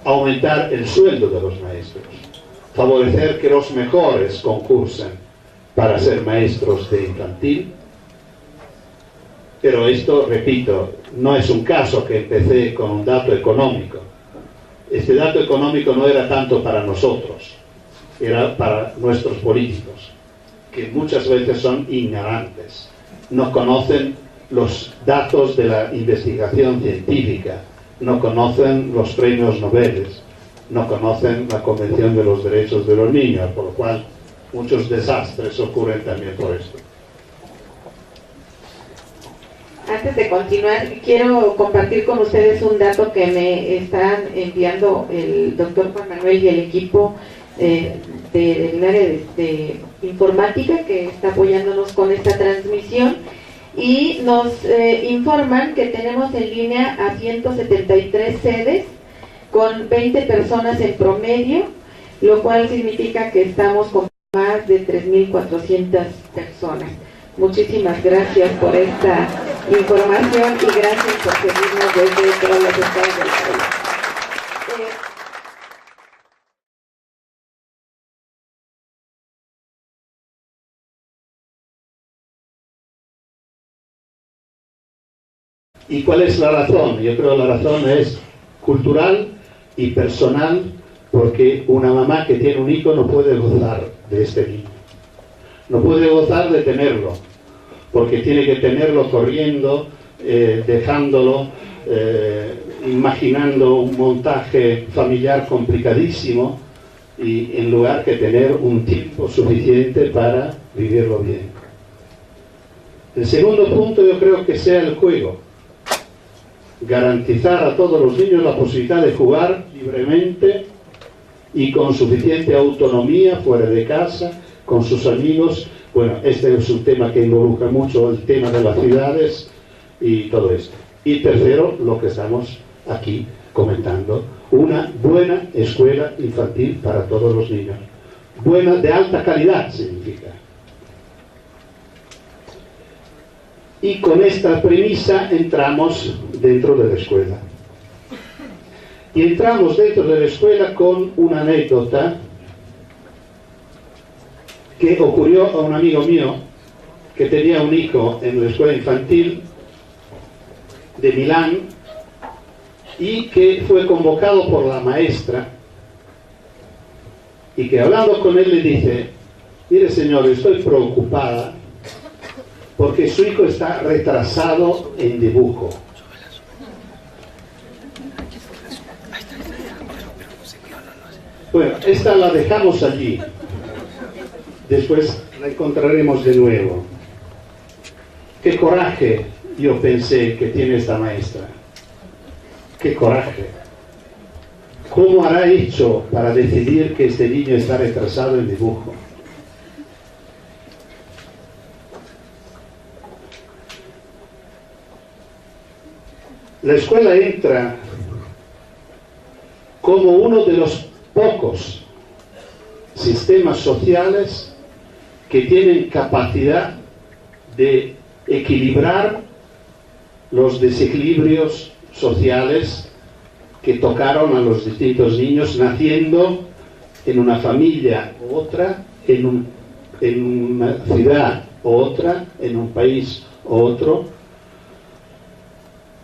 aumentar el sueldo de los maestros, favorecer que los mejores concursen para ser maestros de infantil. Pero esto, repito, no es un caso que empecé con un dato económico. Este dato económico no era tanto para nosotros, era para nuestros políticos, que muchas veces son ignorantes, no conocen los datos de la investigación científica, no conocen los premios Nobel, no conocen la Convención de los Derechos de los Niños, por lo cual muchos desastres ocurren también por esto. Antes de continuar, quiero compartir con ustedes un dato que me están enviando el doctor Juan Manuel y el equipo del área de informática que está apoyándonos con esta transmisión, y nos informan que tenemos en línea a 173 sedes con 20 personas en promedio, lo cual significa que estamos con más de 3.400 personas. Muchísimas gracias por esta información y gracias por seguirnos desde todos los estados del país. ¿Y cuál es la razón? Yo creo que la razón es cultural y personal, porque una mamá que tiene un hijo no puede gozar de este niño. No puede gozar de tenerlo, porque tiene que tenerlo corriendo, dejándolo, imaginando un montaje familiar complicadísimo, y en lugar que tener un tiempo suficiente para vivirlo bien. El segundo punto yo creo que sea el juego. Garantizar a todos los niños la posibilidad de jugar libremente y con suficiente autonomía fuera de casa, con sus amigos. Bueno, este es un tema que involucra mucho el tema de las ciudades y todo esto. Y tercero, lo que estamos aquí comentando, una buena escuela infantil para todos los niños. Buena, de alta calidad significa. Y con esta premisa entramos dentro de la escuela. Y entramos dentro de la escuela con una anécdota que ocurrió a un amigo mío que tenía un hijo en la escuela infantil de Milán y que fue convocado por la maestra y que hablando con él le dice: mire señor, estoy preocupada porque su hijo está retrasado en dibujo. Bueno, esta la dejamos allí. Después la encontraremos de nuevo. Qué coraje, yo pensé, que tiene esta maestra. Qué coraje. ¿Cómo hará hecho para decidir que este niño está retrasado en dibujo? La escuela entra como uno de los pocos sistemas sociales que tienen capacidad de equilibrar los desequilibrios sociales que tocaron a los distintos niños naciendo en una familia u otra, en una ciudad u otra, en un país u otro.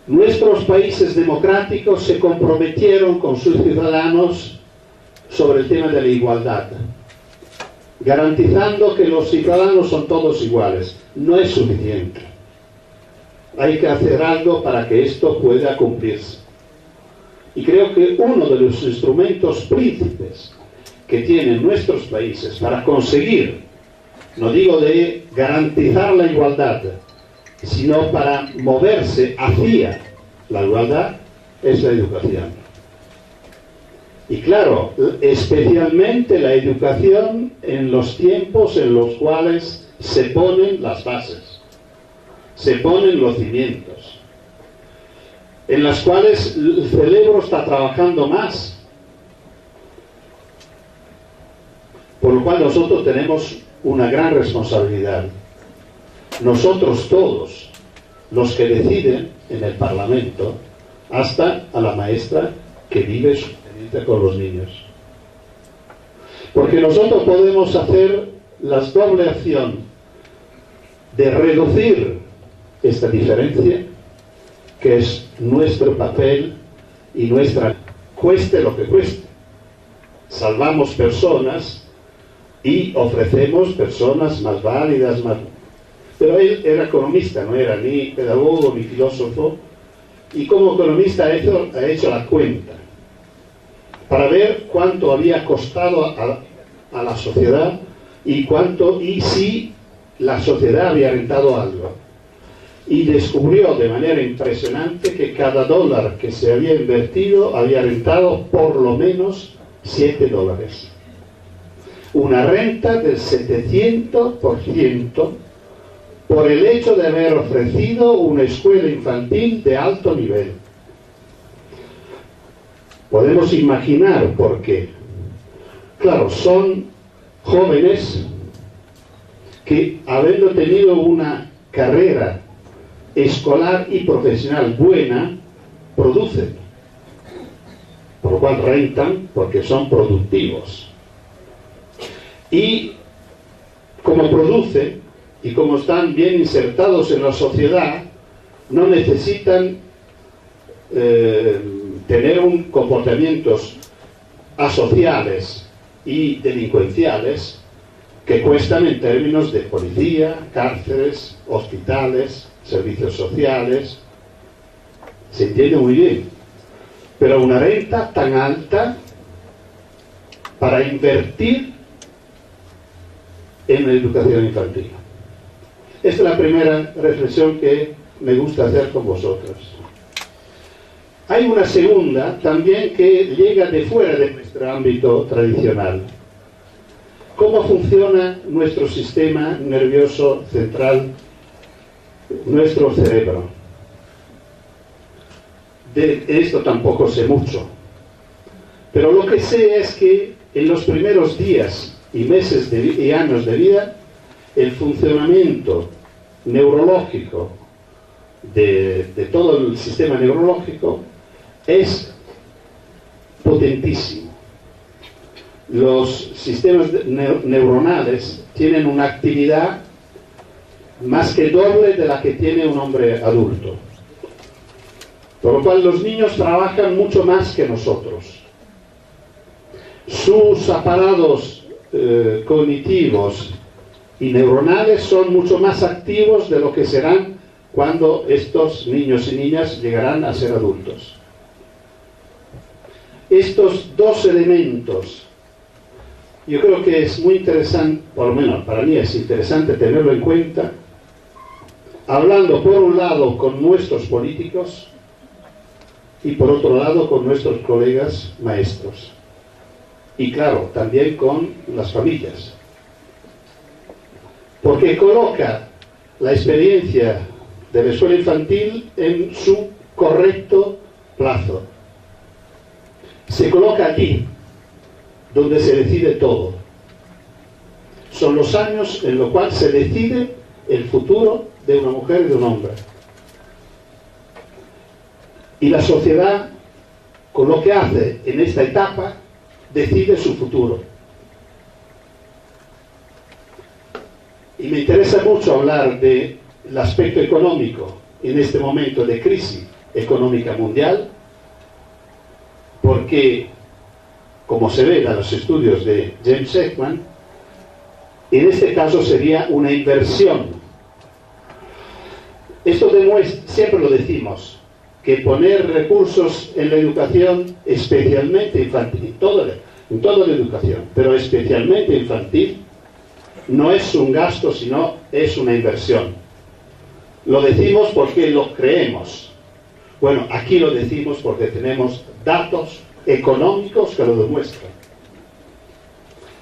Nuestros países democráticos se comprometieron con sus ciudadanos sobre el tema de la igualdad, garantizando que los ciudadanos son todos iguales. No es suficiente. Hay que hacer algo para que esto pueda cumplirse. Y creo que uno de los instrumentos príncipes que tienen nuestros países para conseguir, no digo de garantizar la igualdad, sino para moverse hacia la igualdad, es la educación. Y claro, especialmente la educación en los tiempos en los cuales se ponen las bases, se ponen los cimientos, en las cuales el cerebro está trabajando más. Por lo cual nosotros tenemos una gran responsabilidad. Nosotros todos, los que deciden en el Parlamento, hasta a la maestra que vive su experiencia con los niños. Porque nosotros podemos hacer la doble acción de reducir esta diferencia, que es nuestro papel y nuestra, cueste lo que cueste. Salvamos personas y ofrecemos personas más válidas, más... Pero él era economista, no era ni pedagogo ni filósofo, y como economista ha hecho la cuenta para ver cuánto había costado a la sociedad y si la sociedad había rentado algo. Y descubrió de manera impresionante que cada dólar que se había invertido había rentado por lo menos $7. Una renta del 700% por el hecho de haber ofrecido una escuela infantil de alto nivel. Podemos imaginar por qué. Claro, son jóvenes que, habiendo tenido una carrera escolar y profesional buena, producen, por lo cual rentan porque son productivos. Y como producen y como están bien insertados en la sociedad, no necesitan tener comportamientos asociales y delincuenciales que cuestan en términos de policía, cárceles, hospitales, servicios sociales. Se entiende muy bien. Pero una renta tan alta para invertir en la educación infantil. Esta es la primera reflexión que me gusta hacer con vosotros. Hay una segunda también que llega de fuera de nuestro ámbito tradicional. ¿Cómo funciona nuestro sistema nervioso central, nuestro cerebro? De esto tampoco sé mucho. Pero lo que sé es que en los primeros días y meses y años de vida, el funcionamiento neurológico de todo el sistema neurológico es potentísimo. Los sistemas neuronales tienen una actividad más que doble de la que tiene un hombre adulto. Por lo cual los niños trabajan mucho más que nosotros. Sus aparatos cognitivos y neuronales son mucho más activos de lo que serán cuando estos niños y niñas llegarán a ser adultos. Estos dos elementos, yo creo que es muy interesante, por lo menos para mí es interesante tenerlo en cuenta, hablando por un lado con nuestros políticos y por otro lado con nuestros colegas maestros. Y claro, también con las familias. Porque coloca la experiencia de la escuela infantil en su correcto plazo. Se coloca aquí, donde se decide todo. Son los años en los cuales se decide el futuro de una mujer y de un hombre. Y la sociedad, con lo que hace en esta etapa, decide su futuro. Y me interesa mucho hablar del aspecto económico en este momento de crisis económica mundial, porque, como se ve en los estudios de James Heckman, en este caso sería una inversión. Esto demuestra, siempre lo decimos, que poner recursos en la educación, especialmente infantil, en toda la educación, pero especialmente infantil, no es un gasto, sino es una inversión. Lo decimos porque lo creemos. Bueno, aquí lo decimos porque tenemos datos económicos que lo demuestran.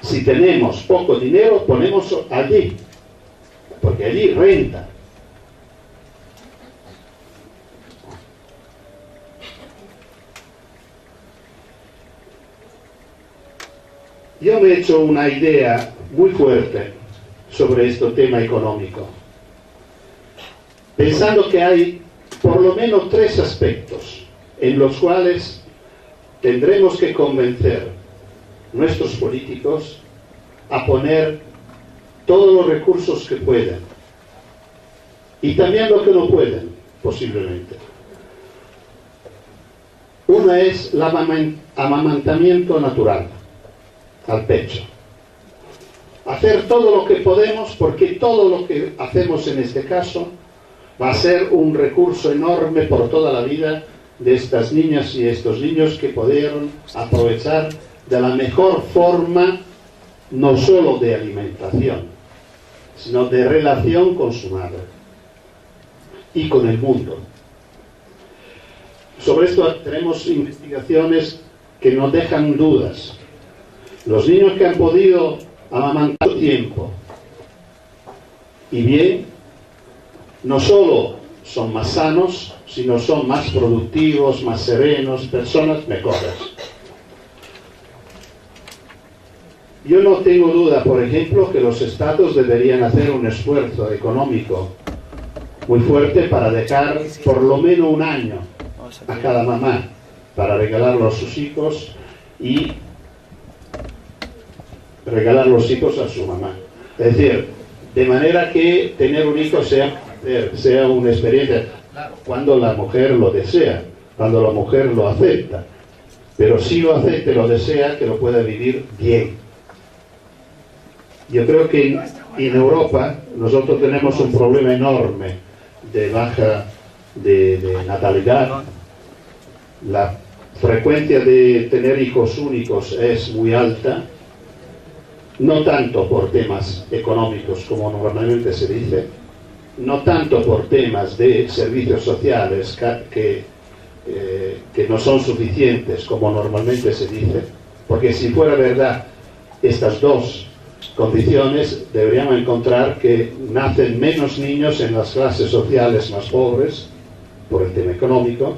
Si tenemos poco dinero, ponemos allí, porque allí renta. Yo me he hecho una idea muy fuerte sobre este tema económico, pensando que hay por lo menos 3 aspectos en los cuales tendremos que convencer nuestros políticos a poner todos los recursos que puedan y también lo que no pueden, posiblemente. Una es el amamantamiento natural al pecho. Hacer todo lo que podemos, porque todo lo que hacemos en este caso va a ser un recurso enorme por toda la vida de estas niñas y estos niños que pudieron aprovechar de la mejor forma, no solo de alimentación, sino de relación con su madre y con el mundo. Sobre esto tenemos investigaciones que nos dejan dudas. Los niños que han podido amamantar tiempo y bien, no solo son más sanos, sino son más productivos, más serenos, personas mejores. Yo no tengo duda, por ejemplo, que los estados deberían hacer un esfuerzo económico muy fuerte para dejar por lo menos un año a cada mamá para regalarlo a sus hijos y regalar los hijos a su mamá. Es decir, de manera que tener un hijo sea una experiencia, cuando la mujer lo desea, cuando la mujer lo acepta, pero si lo acepta y lo desea, que lo pueda vivir bien. Yo creo que en Europa nosotros tenemos un problema enorme de baja de natalidad. La frecuencia de tener hijos únicos es muy alta, no tanto por temas económicos como normalmente se dice, no tanto por temas de servicios sociales que no son suficientes como normalmente se dice, porque si fuera verdad estas dos condiciones, deberíamos encontrar que nacen menos niños en las clases sociales más pobres por el tema económico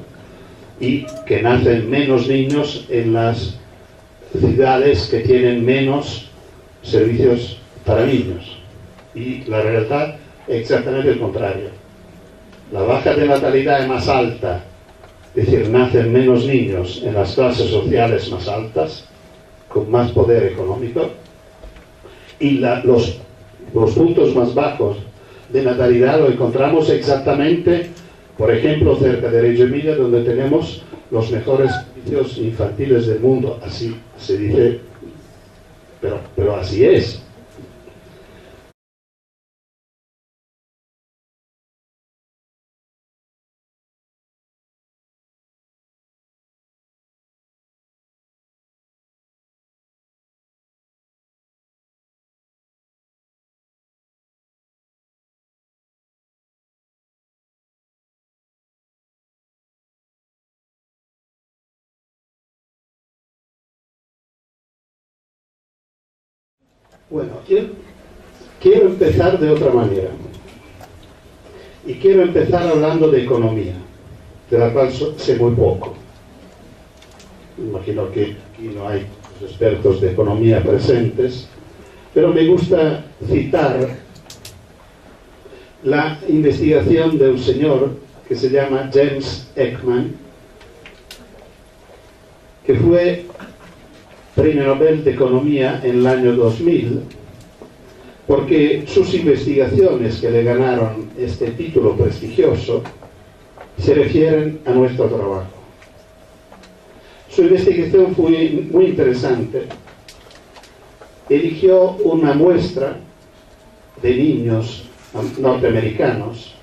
y que nacen menos niños en las ciudades que tienen menos servicios para niños. Y la realidad es exactamente el contrario. La baja de natalidad es más alta, es decir, nacen menos niños en las clases sociales más altas, con más poder económico, y los puntos más bajos de natalidad lo encontramos exactamente, por ejemplo, cerca de Reggio Emilia, donde tenemos los mejores servicios infantiles del mundo. Así se dice, pero así es. Bueno, quiero empezar de otra manera. Y quiero empezar hablando de economía, de la cual sé muy poco. Imagino que aquí no hay expertos de economía presentes, pero me gusta citar la investigación de un señor que se llama James Heckman, que fue Premio Nobel de Economía en el año 2000, porque sus investigaciones que le ganaron este título prestigioso se refieren a nuestro trabajo. Su investigación fue muy interesante. Eligió una muestra de niños norteamericanos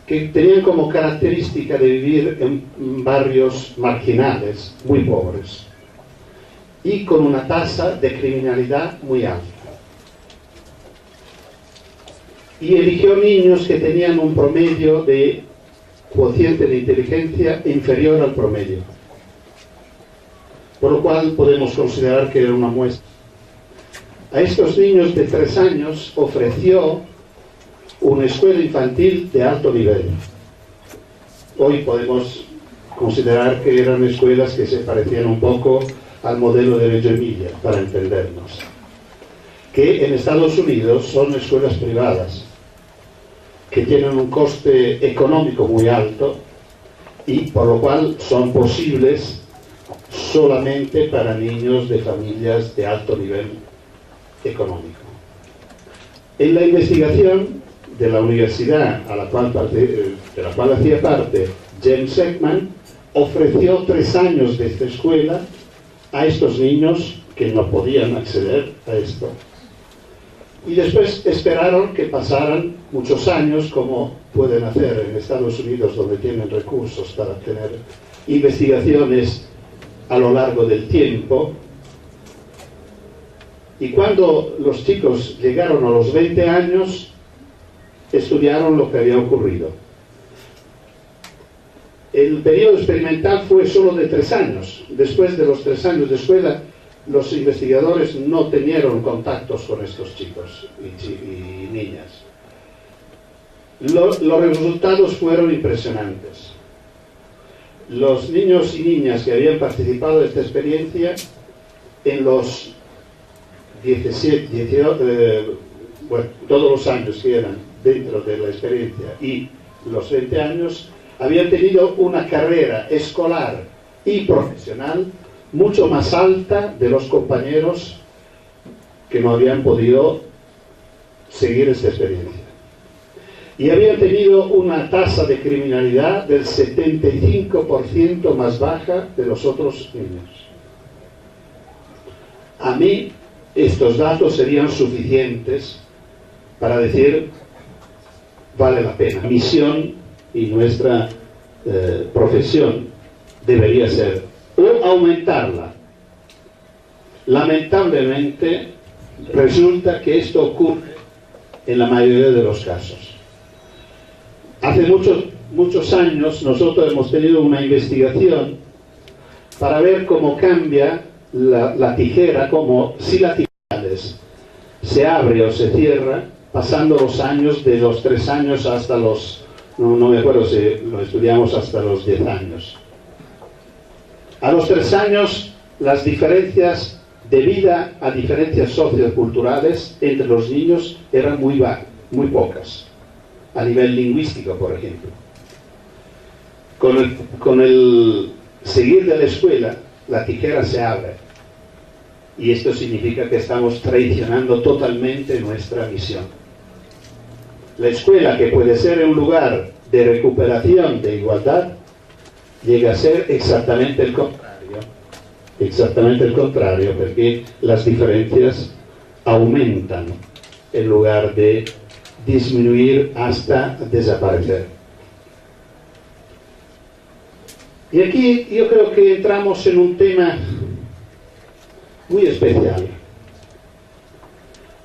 que tenían como característica de vivir en barrios marginales, muy pobres, y con una tasa de criminalidad muy alta. Y eligió niños que tenían un promedio de cociente de inteligencia inferior al promedio, por lo cual podemos considerar que era una muestra. A estos niños de 3 años ofreció una escuela infantil de alto nivel. Hoy podemos considerar que eran escuelas que se parecían un poco al modelo de Reggio Emilia, para entendernos, que en Estados Unidos son escuelas privadas, que tienen un coste económico muy alto y por lo cual son posibles solamente para niños de familias de alto nivel económico. En la investigación de la universidad de la cual hacía parte James Heckman, ofreció 3 años de esta escuela a estos niños que no podían acceder a esto. Y después esperaron que pasaran muchos años, como pueden hacer en Estados Unidos, donde tienen recursos para tener investigaciones a lo largo del tiempo. Y cuando los chicos llegaron a los 20 años, estudiaron lo que había ocurrido. El periodo experimental fue solo de 3 años. Después de los 3 años de escuela, los investigadores no tenieron contactos con estos chicos y niñas. Los resultados fueron impresionantes. Los niños y niñas que habían participado de esta experiencia, en los 17, todos los años que eran dentro de la experiencia y los 20 años, habían tenido una carrera escolar y profesional mucho más alta de los compañeros que no habían podido seguir esta experiencia. Y habían tenido una tasa de criminalidad del 75% más baja de los otros niños. A mí estos datos serían suficientes para decir vale la pena. La misión y nuestra profesión debería ser o aumentarla. Lamentablemente resulta que esto ocurre en la mayoría de los casos. Hace muchos años nosotros hemos tenido una investigación para ver cómo cambia la tijera, como si la tijera se abre o se cierra pasando los años, de los 3 años hasta los, no me acuerdo si lo estudiamos, hasta los 10 años. A los 3 años las diferencias debido a diferencias socioculturales entre los niños eran muy pocas, a nivel lingüístico, por ejemplo. Con el seguir de la escuela, la tijera se abre, y esto significa que estamos traicionando totalmente nuestra misión. La escuela, que puede ser un lugar de recuperación de igualdad, llega a ser exactamente el contrario. Exactamente el contrario, porque las diferencias aumentan en lugar de disminuir hasta desaparecer. Y aquí yo creo que entramos en un tema muy especial.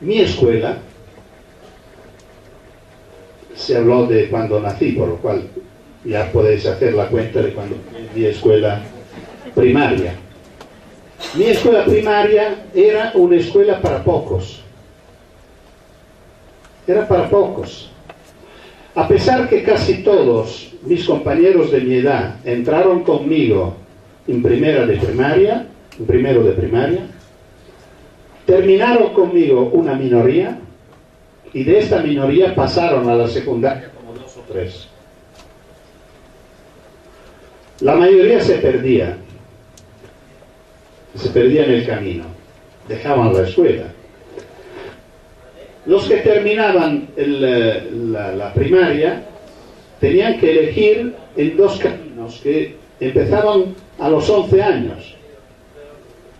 Mi escuela, se habló de cuando nací, por lo cual ya podéis hacer la cuenta de cuando mi escuela primaria. Mi escuela primaria era una escuela para pocos. Era para pocos. A pesar que casi todos mis compañeros de mi edad entraron conmigo en primero de primaria, terminaron conmigo una minoría, y de esta minoría pasaron a la secundaria como 2 o 3. La mayoría se perdía en el camino, dejaban la escuela. Los que terminaban la primaria tenían que elegir en 2 caminos que empezaban a los 11 años: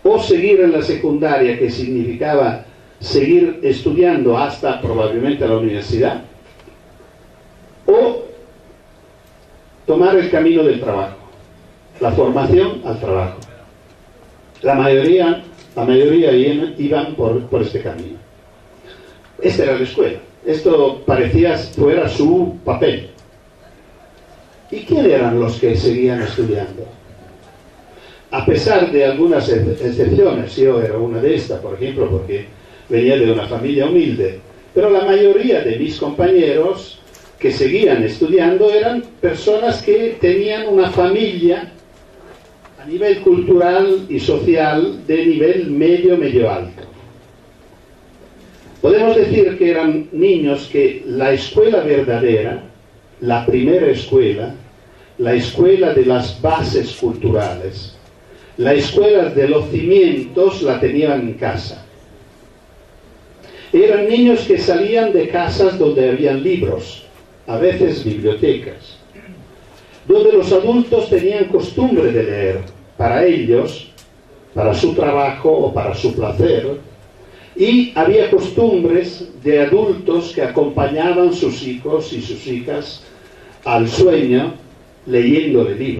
o seguir en la secundaria, que significaba seguir estudiando hasta probablemente la universidad, o tomar el camino del trabajo, la formación al trabajo. La mayoría iban por este camino. Esta era la escuela. Esto parecía fuera su papel. ¿Y quién eran los que seguían estudiando? A pesar de algunas excepciones, yo era una de estas, por ejemplo, porque venía de una familia humilde, pero la mayoría de mis compañeros que seguían estudiando eran personas que tenían una familia a nivel cultural y social de nivel medio alto. Podemos decir que eran niños que la escuela verdadera, la primera escuela, la escuela de las bases culturales, la escuela de los cimientos, la tenían en casa. Eran niños que salían de casas donde habían libros, a veces bibliotecas, donde los adultos tenían costumbre de leer, para ellos, para su trabajo o para su placer, y había costumbres de adultos que acompañaban sus hijos y sus hijas al sueño leyéndole libros.